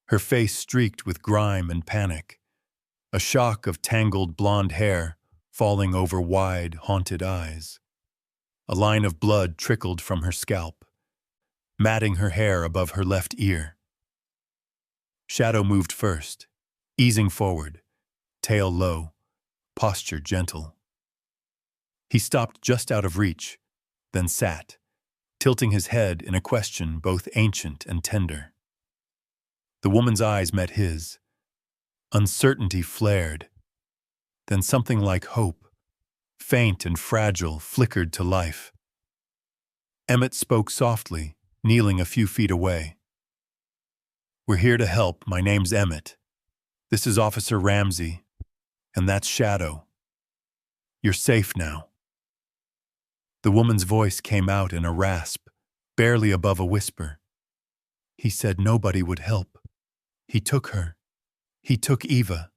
her face streaked with grime and panic, a shock of tangled blonde hair falling over wide, haunted eyes. A line of blood trickled from her scalp, matting her hair above her left ear. Shadow moved first, easing forward, tail low, posture gentle. He stopped just out of reach, then sat, tilting his head in a question both ancient and tender. The woman's eyes met his. Uncertainty flared. Then something like hope, faint and fragile, flickered to life. Emmett spoke softly, kneeling a few feet away. "We're here to help. My name's Emmett. This is Officer Ramsey, and that's Shadow. You're safe now." The woman's voice came out in a rasp, barely above a whisper. "He said nobody would help. He took her. He took Eva.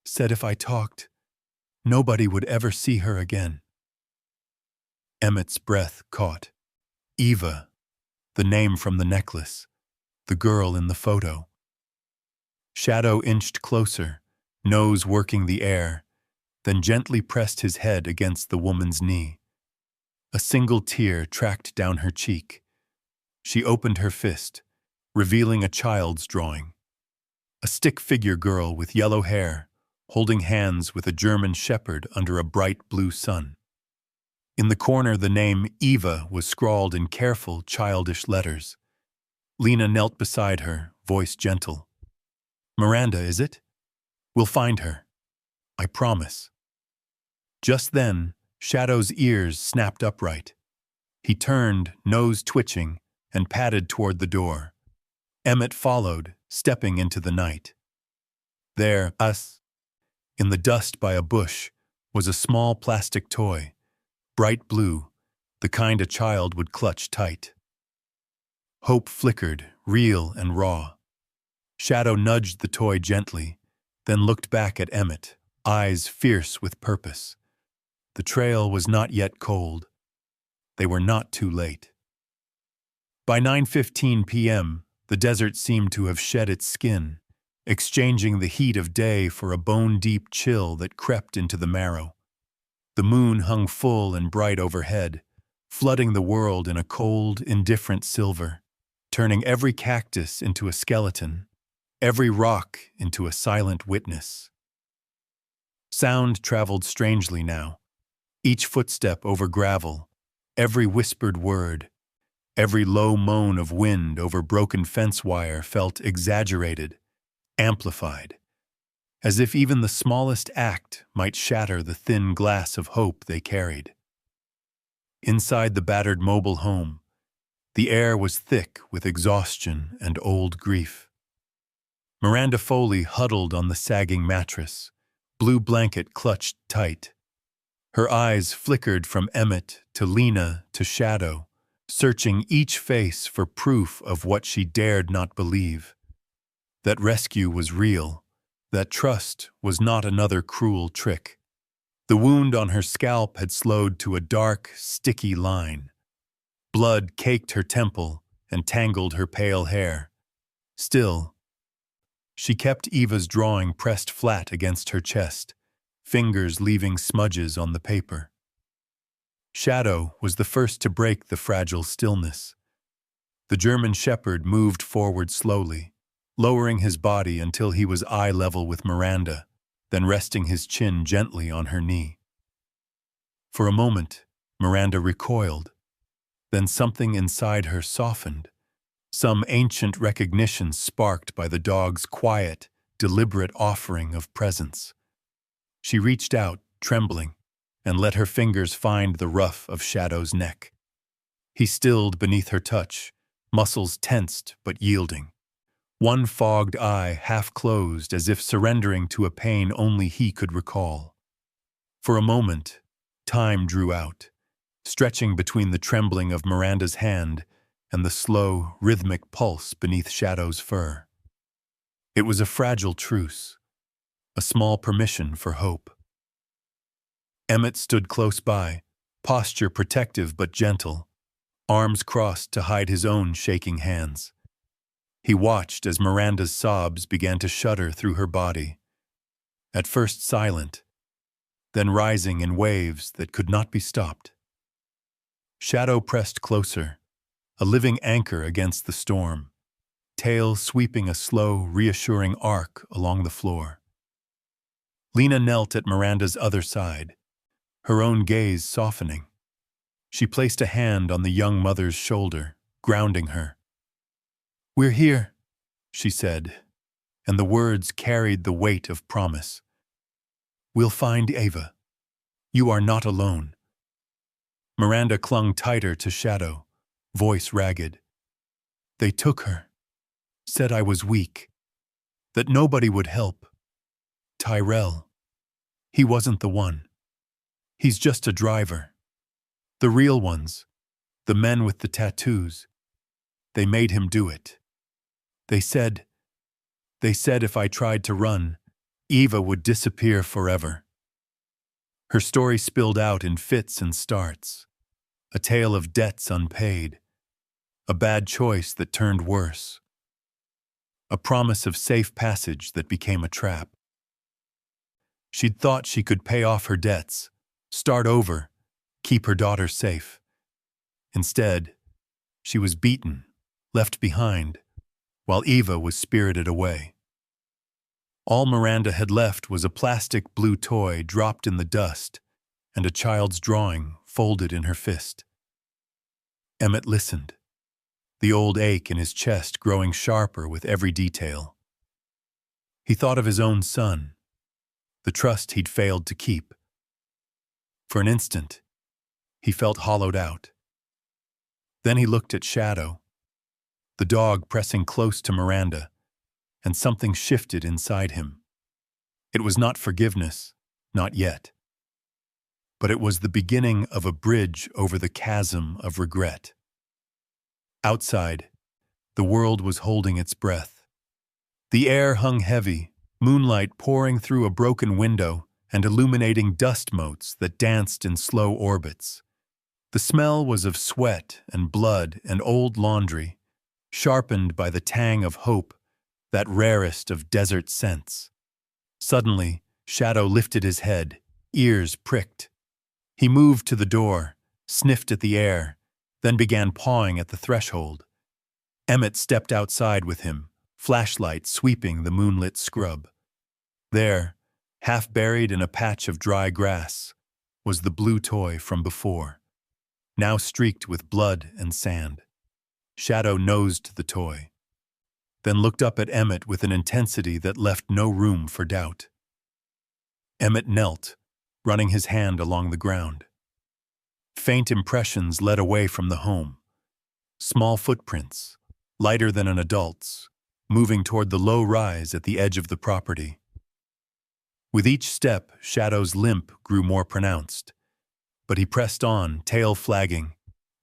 Said if I talked, nobody would ever see her again." Emmett's breath caught. Eva, the name from the necklace, the girl in the photo. Shadow inched closer, nose working the air, then gently pressed his head against the woman's knee. A single tear tracked down her cheek. She opened her fist, revealing a child's drawing. A stick-figure girl with yellow hair, holding hands with a German shepherd under a bright blue sun. In the corner, the name Eva was scrawled in careful, childish letters. Lena knelt beside her, voice gentle. "Miranda, is it? We'll find her. I promise." Just then, Shadow's ears snapped upright. He turned, nose twitching, and padded toward the door. Emmett followed, stepping into the night. There, in the dust by a bush, was a small plastic toy, bright blue, the kind a child would clutch tight. Hope flickered, real and raw. Shadow nudged the toy gently, then looked back at Emmett, eyes fierce with purpose. The trail was not yet cold. They were not too late. By 9:15 p.m., the desert seemed to have shed its skin, exchanging the heat of day for a bone-deep chill that crept into the marrow. The moon hung full and bright overhead, flooding the world in a cold, indifferent silver, turning every cactus into a skeleton, every rock into a silent witness. Sound traveled strangely now, each footstep over gravel, every whispered word, every low moan of wind over broken fence wire felt exaggerated, amplified, as if even the smallest act might shatter the thin glass of hope they carried. Inside the battered mobile home, the air was thick with exhaustion and old grief. Miranda Foley huddled on the sagging mattress, blue blanket clutched tight. Her eyes flickered from Emmett to Lena to Shadow, searching each face for proof of what she dared not believe. That rescue was real, that trust was not another cruel trick. The wound on her scalp had slowed to a dark, sticky line. Blood caked her temple and tangled her pale hair. Still, she kept Eva's drawing pressed flat against her chest, fingers leaving smudges on the paper. Shadow was the first to break the fragile stillness. The German shepherd moved forward slowly, lowering his body until he was eye level with Miranda, then resting his chin gently on her knee. For a moment, Miranda recoiled. Then something inside her softened, some ancient recognition sparked by the dog's quiet, deliberate offering of presence. She reached out, trembling, and let her fingers find the ruff of Shadow's neck. He stilled beneath her touch, muscles tensed but yielding. One fogged eye half closed as if surrendering to a pain only he could recall. For a moment, time drew out, stretching between the trembling of Miranda's hand and the slow, rhythmic pulse beneath Shadow's fur. It was a fragile truce, a small permission for hope. Emmett stood close by, posture protective but gentle, arms crossed to hide his own shaking hands. He watched as Miranda's sobs began to shudder through her body, at first silent, then rising in waves that could not be stopped. Shadow pressed closer, a living anchor against the storm, tail sweeping a slow, reassuring arc along the floor. Lena knelt at Miranda's other side, her own gaze softening. She placed a hand on the young mother's shoulder, grounding her. "We're here," she said, and the words carried the weight of promise. "We'll find Ava. You are not alone." Miranda clung tighter to Shadow, voice ragged. "They took her, said I was weak, that nobody would help. Tyrell, he wasn't the one. He's just a driver. The real ones, the men with the tattoos, they made him do it. They said if I tried to run, Eva would disappear forever." Her story spilled out in fits and starts, a tale of debts unpaid, a bad choice that turned worse, a promise of safe passage that became a trap. She'd thought she could pay off her debts, start over, keep her daughter safe. Instead, she was beaten, left behind, while Eva was spirited away. All Miranda had left was a plastic blue toy dropped in the dust and a child's drawing folded in her fist. Emmett listened, the old ache in his chest growing sharper with every detail. He thought of his own son, the trust he'd failed to keep. For an instant, he felt hollowed out. Then he looked at Shadow, the dog pressing close to Miranda, and something shifted inside him. It was not forgiveness, not yet. But it was the beginning of a bridge over the chasm of regret. Outside, the world was holding its breath. The air hung heavy, moonlight pouring through a broken window and illuminating dust motes that danced in slow orbits. The smell was of sweat and blood and old laundry, sharpened by the tang of hope, that rarest of desert scents. Suddenly, Shadow lifted his head, ears pricked. He moved to the door, sniffed at the air, then began pawing at the threshold. Emmett stepped outside with him, flashlight sweeping the moonlit scrub. There, half buried in a patch of dry grass, was the blue toy from before, now streaked with blood and sand. Shadow nosed the toy, then looked up at Emmett with an intensity that left no room for doubt. Emmett knelt, running his hand along the ground. Faint impressions led away from the home. Small footprints, lighter than an adult's, moving toward the low rise at the edge of the property. With each step, Shadow's limp grew more pronounced, but he pressed on, tail flagging,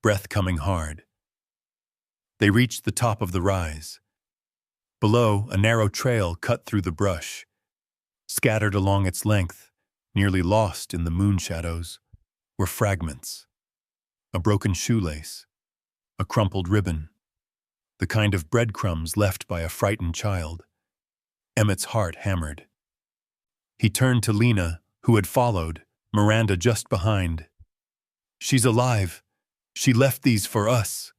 breath coming hard. They reached the top of the rise. Below, a narrow trail cut through the brush. Scattered along its length, nearly lost in the moon shadows, were fragments. A broken shoelace, a crumpled ribbon, the kind of breadcrumbs left by a frightened child. Emmett's heart hammered. He turned to Lena, who had followed, Miranda just behind. "She's alive. She left these for us."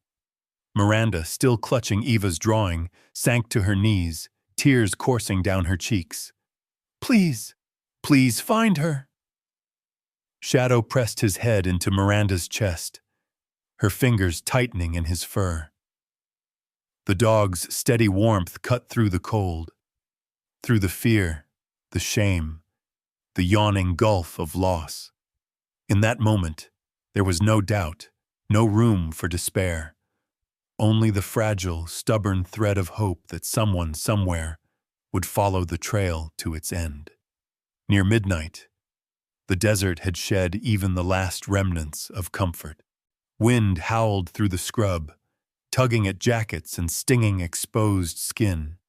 Miranda, still clutching Eva's drawing, sank to her knees, tears coursing down her cheeks. "Please, please find her." Shadow pressed his head into Miranda's chest, her fingers tightening in his fur. The dog's steady warmth cut through the cold, through the fear, the shame, the yawning gulf of loss. In that moment, there was no doubt, no room for despair. Only the fragile, stubborn thread of hope that someone, somewhere, would follow the trail to its end. Near midnight, the desert had shed even the last remnants of comfort. Wind howled through the scrub, tugging at jackets and stinging exposed skin,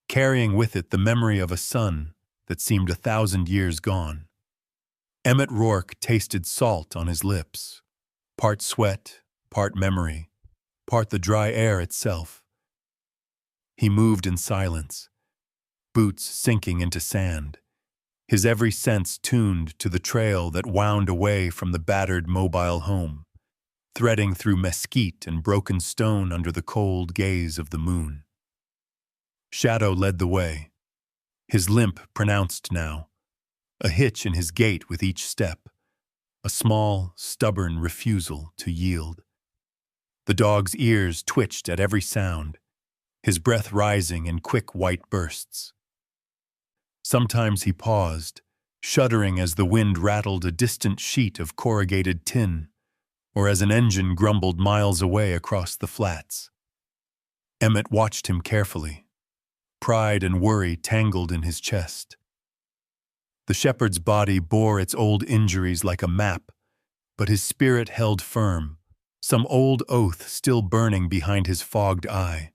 carrying with it the memory of a sun that seemed 1,000 years gone. Emmett Rourke tasted salt on his lips, part sweat, part memory, part the dry air itself. He moved in silence, boots sinking into sand, his every sense tuned to the trail that wound away from the battered mobile home, threading through mesquite and broken stone under the cold gaze of the moon. Shadow led the way, his limp pronounced now, a hitch in his gait with each step, a small, stubborn refusal to yield. The dog's ears twitched at every sound, his breath rising in quick white bursts. Sometimes he paused, shuddering as the wind rattled a distant sheet of corrugated tin, or as an engine grumbled miles away across the flats. Emmett watched him carefully, pride and worry tangled in his chest. The shepherd's body bore its old injuries like a map, but his spirit held firm, some old oath still burning behind his fogged eye.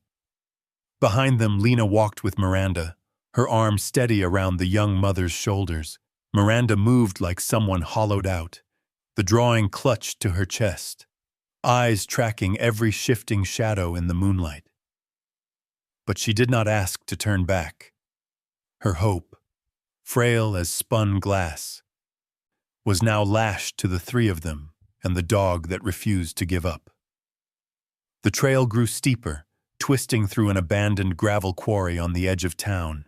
Behind them, Lena walked with Miranda, her arm steady around the young mother's shoulders. Miranda moved like someone hollowed out, the drawing clutched to her chest, eyes tracking every shifting shadow in the moonlight. But she did not ask to turn back. Her hope, frail as spun glass, was now lashed to the three of them and the dog that refused to give up. The trail grew steeper, twisting through an abandoned gravel quarry on the edge of town.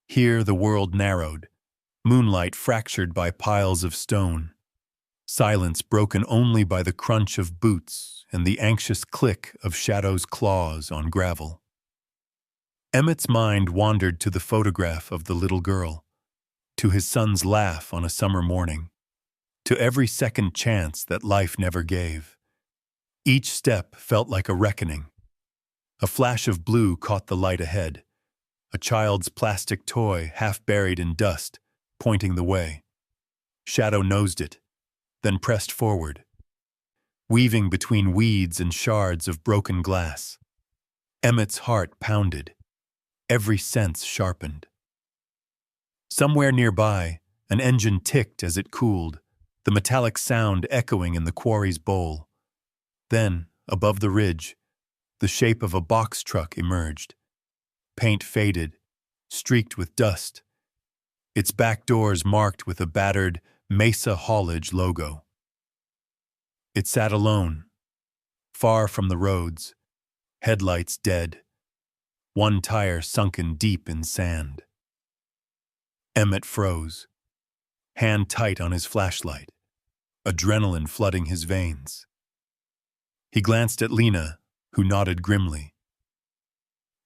Here the world narrowed, moonlight fractured by piles of stone, silence broken only by the crunch of boots and the anxious click of Shadow's claws on gravel. Emmett's mind wandered to the photograph of the little girl, to his son's laugh on a summer morning, to every second chance that life never gave. Each step felt like a reckoning. A flash of blue caught the light ahead, a child's plastic toy half buried in dust, pointing the way. Shadow nosed it, then pressed forward, weaving between weeds and shards of broken glass. Emmett's heart pounded, every sense sharpened. Somewhere nearby, an engine ticked as it cooled, the metallic sound echoing in the quarry's bowl. Then, above the ridge, the shape of a box truck emerged. Paint faded, streaked with dust, its back doors marked with a battered Mesa Haulage logo. It sat alone, far from the roads, headlights dead, one tire sunken deep in sand. Emmett froze, hand tight on his flashlight, adrenaline flooding his veins. He glanced at Lena, who nodded grimly.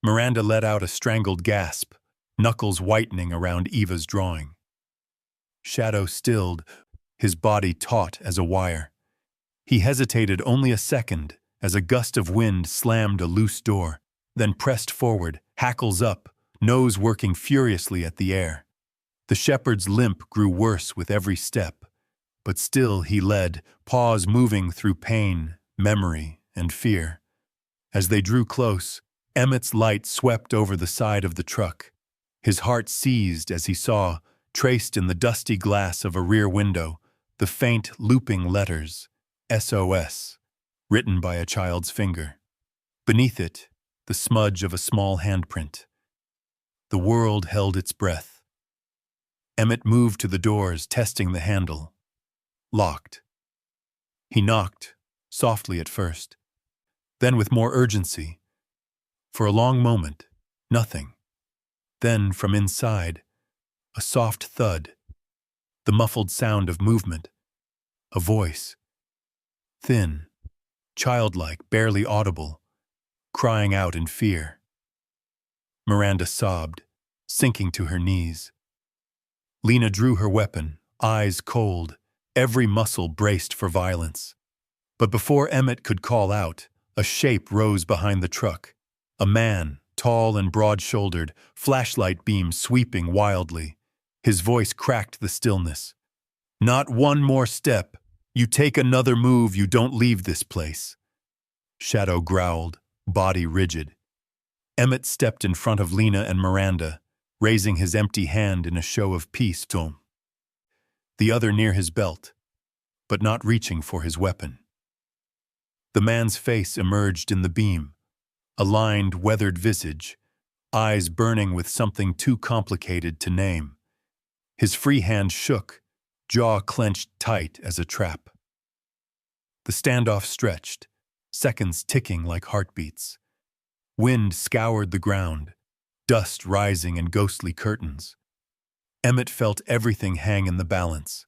Miranda let out a strangled gasp, knuckles whitening around Eva's drawing. Shadow stilled, his body taut as a wire. He hesitated only a second as a gust of wind slammed a loose door, then pressed forward, hackles up, nose working furiously at the air. The shepherd's limp grew worse with every step, but still he led, paws moving through pain, memory, and fear. As they drew close, Emmett's light swept over the side of the truck. His heart seized as he saw, traced in the dusty glass of a rear window, the faint looping letters, SOS, written by a child's finger. Beneath it, the smudge of a small handprint. The world held its breath. Emmett moved to the doors, testing the handle. Locked. He knocked, softly at first, then with more urgency. For a long moment, nothing. Then, from inside, a soft thud, the muffled sound of movement, a voice, thin, childlike, barely audible, crying out in fear. Miranda sobbed, sinking to her knees. Lena drew her weapon, eyes cold, every muscle braced for violence. But before Emmett could call out, a shape rose behind the truck. A man, tall and broad-shouldered, flashlight beam sweeping wildly. His voice cracked the stillness. "Not one more step. You take another move, you don't leave this place." Shadow growled, body rigid. Emmett stepped in front of Lena and Miranda, raising his empty hand in a show of peace, the other near his belt, but not reaching for his weapon. The man's face emerged in the beam, a lined, weathered visage, eyes burning with something too complicated to name. His free hand shook, jaw clenched tight as a trap. The standoff stretched, seconds ticking like heartbeats. Wind scoured the ground, dust rising in ghostly curtains. Emmett felt everything hang in the balance.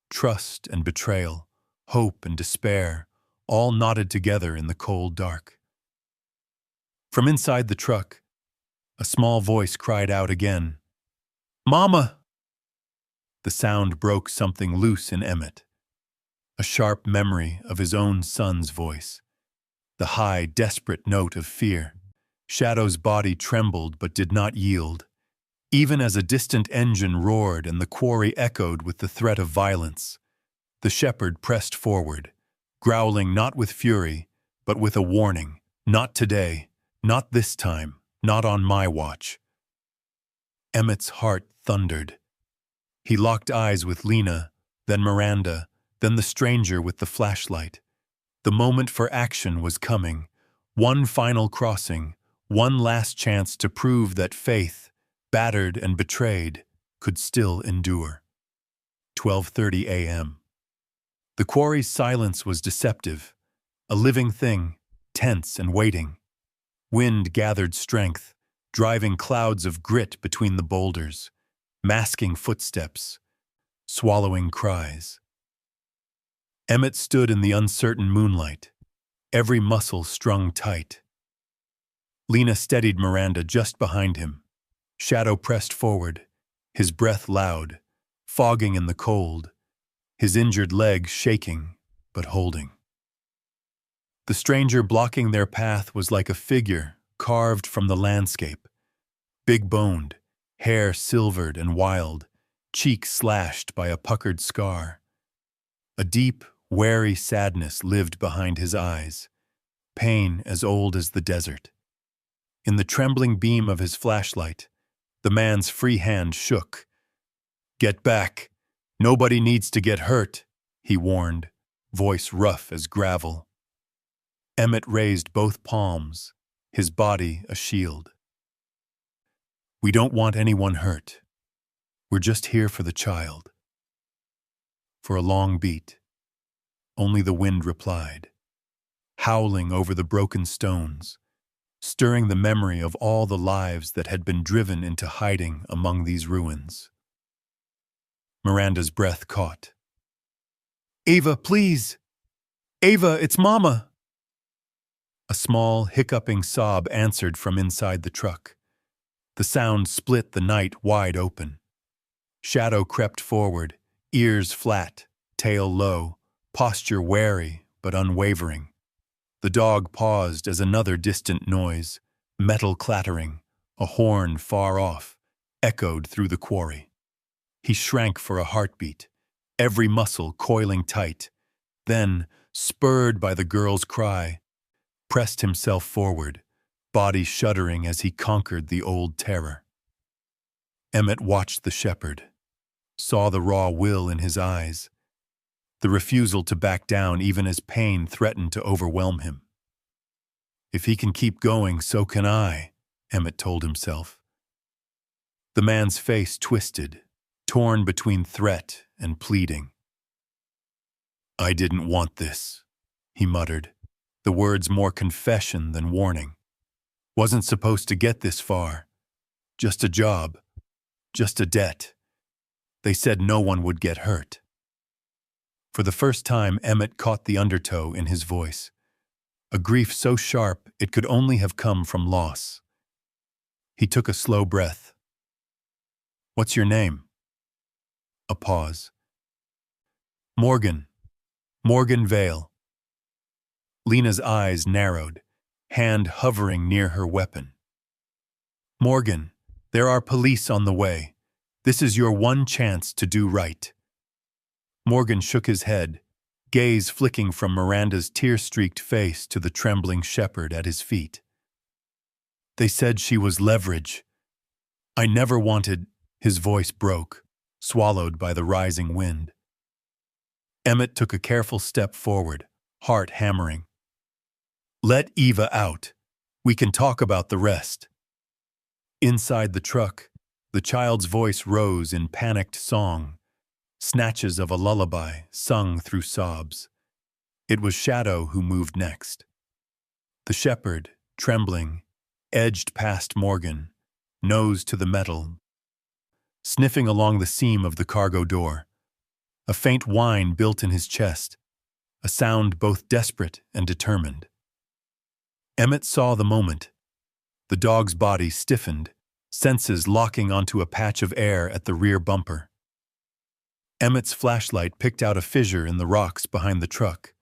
Trust and betrayal, hope and despair, all knotted together in the cold dark. From inside the truck, a small voice cried out again, "Mama!" The sound broke something loose in Emmett. A sharp memory of his own son's voice. The high, desperate note of fear. Shadow's body trembled but did not yield. Even as a distant engine roared and the quarry echoed with the threat of violence, the shepherd pressed forward, growling not with fury, but with a warning. Not today, not this time, not on my watch. Emmett's heart thundered. He locked eyes with Lena, then Miranda, then the stranger with the flashlight. The moment for action was coming. One final crossing, one last chance to prove that faith, battered and betrayed, could still endure. 12:30 a.m. The quarry's silence was deceptive, a living thing, tense and waiting. Wind gathered strength, driving clouds of grit between the boulders, masking footsteps, swallowing cries. Emmett stood in the uncertain moonlight, every muscle strung tight. Lena steadied Miranda just behind him. Shadow pressed forward, his breath loud, fogging in the cold, his injured leg shaking but holding. The stranger blocking their path was like a figure carved from the landscape, big-boned, hair silvered and wild, cheeks slashed by a puckered scar. A deep, wary sadness lived behind his eyes, pain as old as the desert. In the trembling beam of his flashlight, the man's free hand shook. "Get back! Nobody needs to get hurt," he warned, voice rough as gravel. Emmett raised both palms, his body a shield. "We don't want anyone hurt. We're just here for the child." For a long beat, only the wind replied, howling over the broken stones, stirring the memory of all the lives that had been driven into hiding among these ruins. Miranda's breath caught. "Ava, please! Ava, it's Mama!" A small, hiccuping sob answered from inside the truck. The sound split the night wide open. Shadow crept forward, ears flat, tail low, posture wary but unwavering. The dog paused as another distant noise, metal clattering, a horn far off, echoed through the quarry. He shrank for a heartbeat, every muscle coiling tight, then, spurred by the girl's cry, pressed himself forward, body shuddering as he conquered the old terror. Emmett watched the shepherd, saw the raw will in his eyes, the refusal to back down even as pain threatened to overwhelm him. "If he can keep going, so can I," Emmett told himself. The man's face twisted, torn between threat and pleading. "I didn't want this," he muttered, the words more confession than warning. "Wasn't supposed to get this far. Just a job. Just a debt. They said no one would get hurt." For the first time, Emmett caught the undertow in his voice, a grief so sharp it could only have come from loss. He took a slow breath. "What's your name?" A pause. "Morgan. Morgan Vale." Lena's eyes narrowed, hand hovering near her weapon. "Morgan, there are police on the way. This is your one chance to do right." Morgan shook his head, gaze flicking from Miranda's tear-streaked face to the trembling shepherd at his feet. "They said she was leverage. I never wanted—" His voice broke, swallowed by the rising wind. Emmett took a careful step forward, heart hammering. Let Eva out. We can talk about the rest. Inside the truck, the child's voice rose in panicked song, snatches of a lullaby sung through sobs. It was Shadow who moved next. The shepherd, trembling, edged past Morgan, nose to the metal, sniffing along the seam of the cargo door. A faint whine built in his chest, a sound both desperate and determined. Emmett saw the moment. The dog's body stiffened, senses locking onto a patch of air at the rear bumper. Emmett's flashlight picked out a fissure in the rocks behind the truck.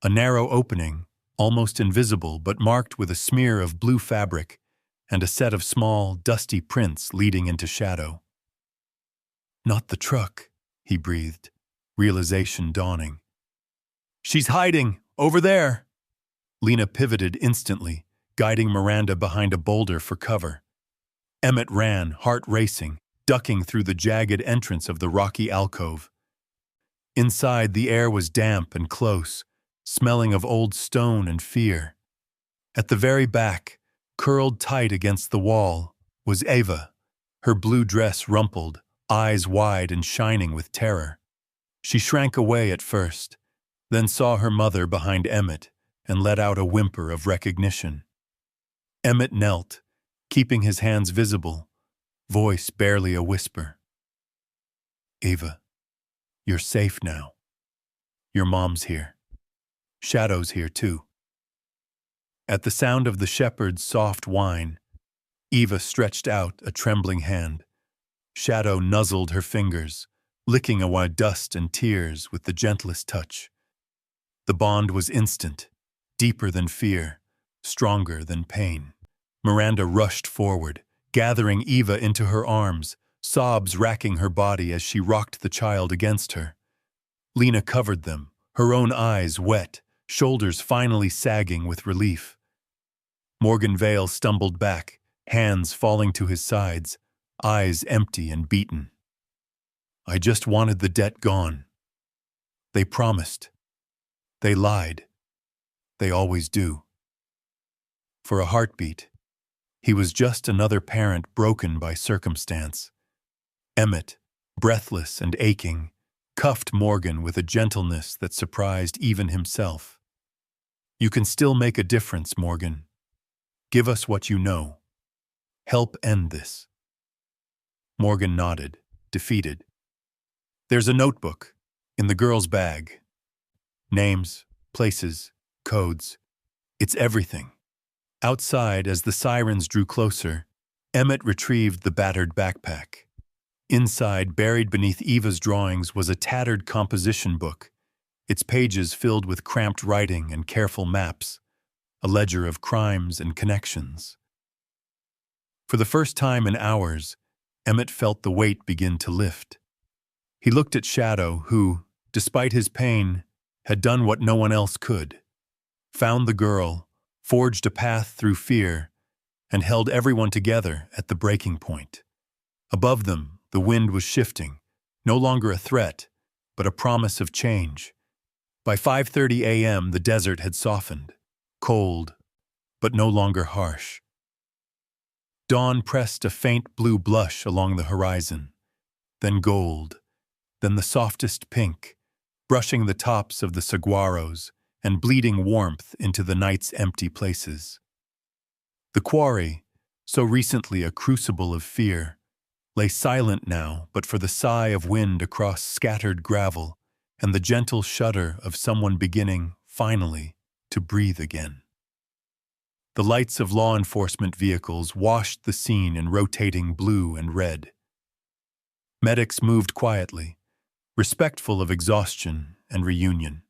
A narrow opening, almost invisible but marked with a smear of blue fabric and a set of small, dusty prints leading into shadow. Not the truck, he breathed, realization dawning. She's hiding, over there! Lena pivoted instantly, guiding Miranda behind a boulder for cover. Emmett ran, heart racing, ducking through the jagged entrance of the rocky alcove. Inside, the air was damp and close, smelling of old stone and fear. At the very back, curled tight against the wall, was Eva, her blue dress rumpled, eyes wide and shining with terror. She shrank away at first, then saw her mother behind Emmett and let out a whimper of recognition. Emmett knelt, keeping his hands visible, voice barely a whisper. Eva, you're safe now. Your mom's here. Shadow's here too. At the sound of the shepherd's soft whine, Eva stretched out a trembling hand. Shadow nuzzled her fingers, licking away dust and tears with the gentlest touch. The bond was instant, deeper than fear, stronger than pain. Miranda rushed forward, gathering Eva into her arms, sobs racking her body as she rocked the child against her. Lena covered them, her own eyes wet, shoulders finally sagging with relief. Morgan Vale stumbled back, hands falling to his sides, eyes empty and beaten. I just wanted the debt gone. They promised. They lied. They always do. For a heartbeat, he was just another parent broken by circumstance. Emmett, breathless and aching, cuffed Morgan with a gentleness that surprised even himself. You can still make a difference, Morgan. Give us what you know. Help end this. Morgan nodded, defeated. There's a notebook, in the girl's bag. Names, places, codes. It's everything. Outside, as the sirens drew closer, Emmett retrieved the battered backpack. Inside, buried beneath Eva's drawings, was a tattered composition book, its pages filled with cramped writing and careful maps, a ledger of crimes and connections. For the first time in hours, Emmett felt the weight begin to lift. He looked at Shadow, who, despite his pain, had done what no one else could, found the girl, forged a path through fear, and held everyone together at the breaking point. Above them, the wind was shifting, no longer a threat, but a promise of change. By 5:30 a.m., the desert had softened, cold, but no longer harsh. Dawn pressed a faint blue blush along the horizon, then gold, then the softest pink, brushing the tops of the saguaros and bleeding warmth into the night's empty places. The quarry, so recently a crucible of fear, lay silent now but for the sigh of wind across scattered gravel and the gentle shudder of someone beginning, finally, to breathe again. The lights of law enforcement vehicles washed the scene in rotating blue and red. Medics moved quietly, respectful of exhaustion and reunion.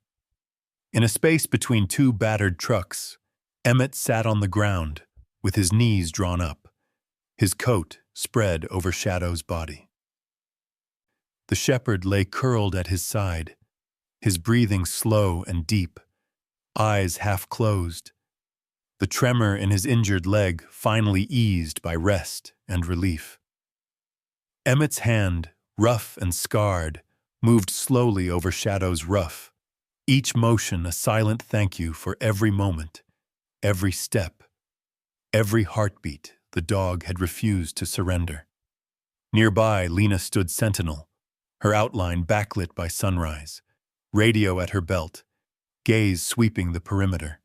In a space between two battered trucks, Emmett sat on the ground, with his knees drawn up, his coat spread over Shadow's body. The shepherd lay curled at his side, his breathing slow and deep, eyes half closed, the tremor in his injured leg finally eased by rest and relief. Emmett's hand, rough and scarred, moved slowly over Shadow's ruff, each motion a silent thank you for every moment, every step, every heartbeat, the dog had refused to surrender. Nearby, Lena stood sentinel, her outline backlit by sunrise, radio at her belt, gaze sweeping the perimeter.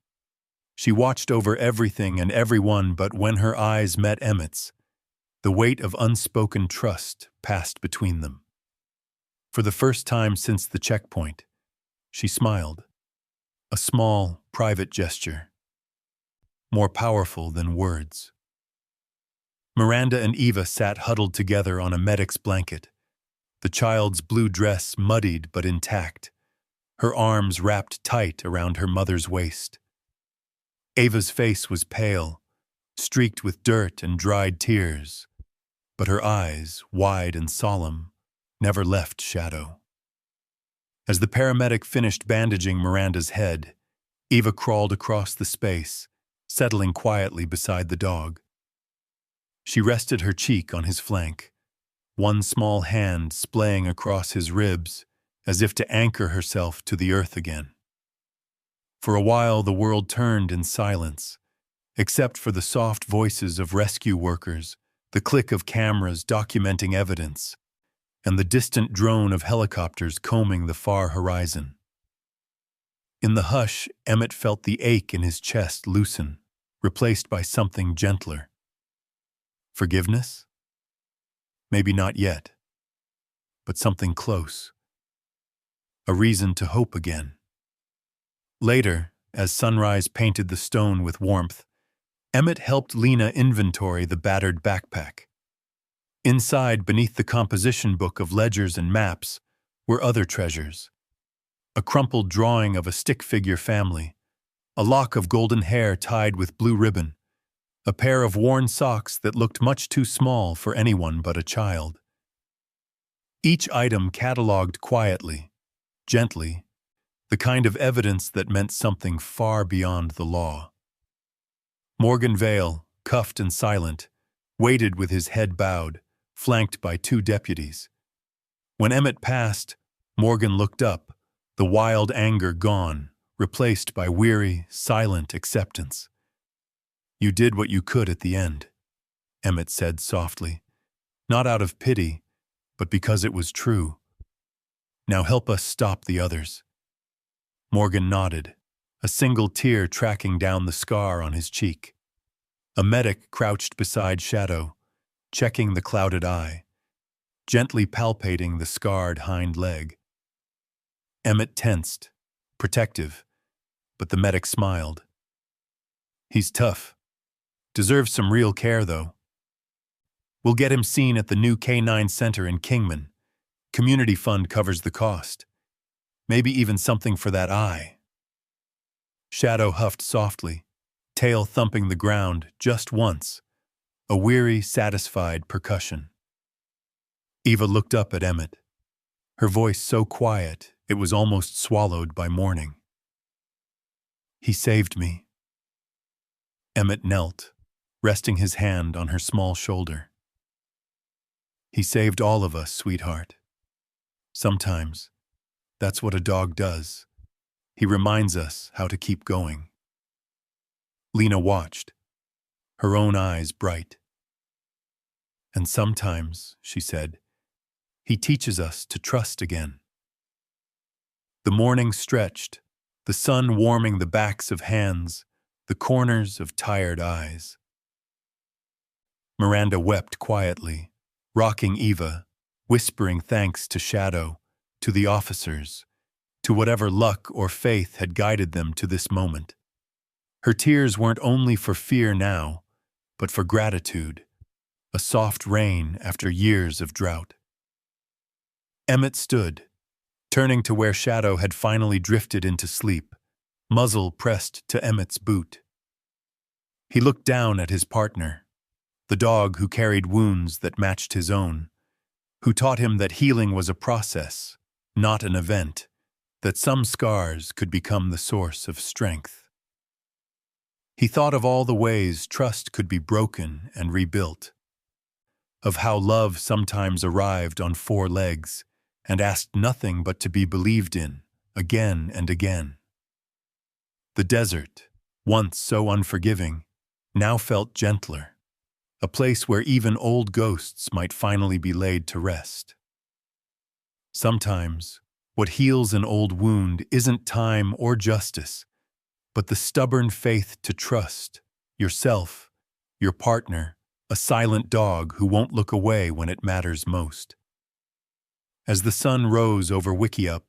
She watched over everything and everyone, but when her eyes met Emmett's, the weight of unspoken trust passed between them. For the first time since the checkpoint, she smiled, a small, private gesture, more powerful than words. Miranda and Eva sat huddled together on a medic's blanket, the child's blue dress muddied but intact, her arms wrapped tight around her mother's waist. Ava's face was pale, streaked with dirt and dried tears, but her eyes, wide and solemn, never left Shadow. As the paramedic finished bandaging Miranda's head, Eva crawled across the space, settling quietly beside the dog. She rested her cheek on his flank, one small hand splaying across his ribs as if to anchor herself to the earth again. For a while the world turned in silence, except for the soft voices of rescue workers, the click of cameras documenting evidence, and the distant drone of helicopters combing the far horizon. In the hush, Emmett felt the ache in his chest loosen, replaced by something gentler. Forgiveness? Maybe not yet, but something close. A reason to hope again. Later, as sunrise painted the stone with warmth, Emmett helped Lena inventory the battered backpack. Inside, beneath the composition book of ledgers and maps, were other treasures. A crumpled drawing of a stick figure family, a lock of golden hair tied with blue ribbon, a pair of worn socks that looked much too small for anyone but a child. Each item catalogued quietly, gently, the kind of evidence that meant something far beyond the law. Morgan Vale, cuffed and silent, waited with his head bowed, flanked by 2 deputies. When Emmett passed, Morgan looked up, the wild anger gone, replaced by weary, silent acceptance. "You did what you could at the end," Emmett said softly, not out of pity, but because it was true. "Now help us stop the others." Morgan nodded, a single tear tracking down the scar on his cheek. A medic crouched beside Shadow, checking the clouded eye, gently palpating the scarred hind leg. Emmett tensed, protective, but the medic smiled. "He's tough. Deserves some real care, though. We'll get him seen at the new K9 Center in Kingman. Community fund covers the cost. Maybe even something for that eye." Shadow huffed softly, tail thumping the ground just once, a weary, satisfied percussion. Eva looked up at Emmett, her voice so quiet it was almost swallowed by mourning. "He saved me." Emmett knelt, resting his hand on her small shoulder. "He saved all of us, sweetheart. Sometimes, that's what a dog does. He reminds us how to keep going." Lena watched, her own eyes bright. "And sometimes," she said, "he teaches us to trust again." The morning stretched, the sun warming the backs of hands, the corners of tired eyes. Miranda wept quietly, rocking Eva, whispering thanks to Shadow, to the officers, to whatever luck or faith had guided them to this moment. Her tears weren't only for fear now, but for gratitude, a soft rain after years of drought. Emmett stood, turning to where Shadow had finally drifted into sleep, muzzle pressed to Emmett's boot. He looked down at his partner, the dog who carried wounds that matched his own, who taught him that healing was a process, not an event, that some scars could become the source of strength. He thought of all the ways trust could be broken and rebuilt, of how love sometimes arrived on 4 legs and asked nothing but to be believed in, again and again. The desert, once so unforgiving, now felt gentler, a place where even old ghosts might finally be laid to rest. Sometimes, what heals an old wound isn't time or justice, but the stubborn faith to trust yourself, your partner, a silent dog who won't look away when it matters most. As the sun rose over Wickiup,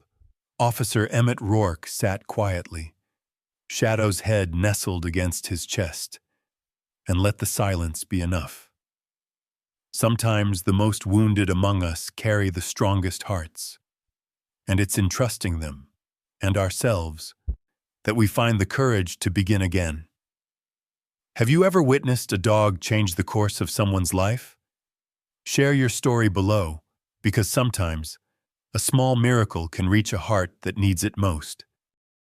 Officer Emmett Rourke sat quietly, Shadow's head nestled against his chest, and let the silence be enough. Sometimes the most wounded among us carry the strongest hearts, and it's in trusting them, and ourselves, that we find the courage to begin again. Have you ever witnessed a dog change the course of someone's life? Share your story below, because sometimes a small miracle can reach a heart that needs it most.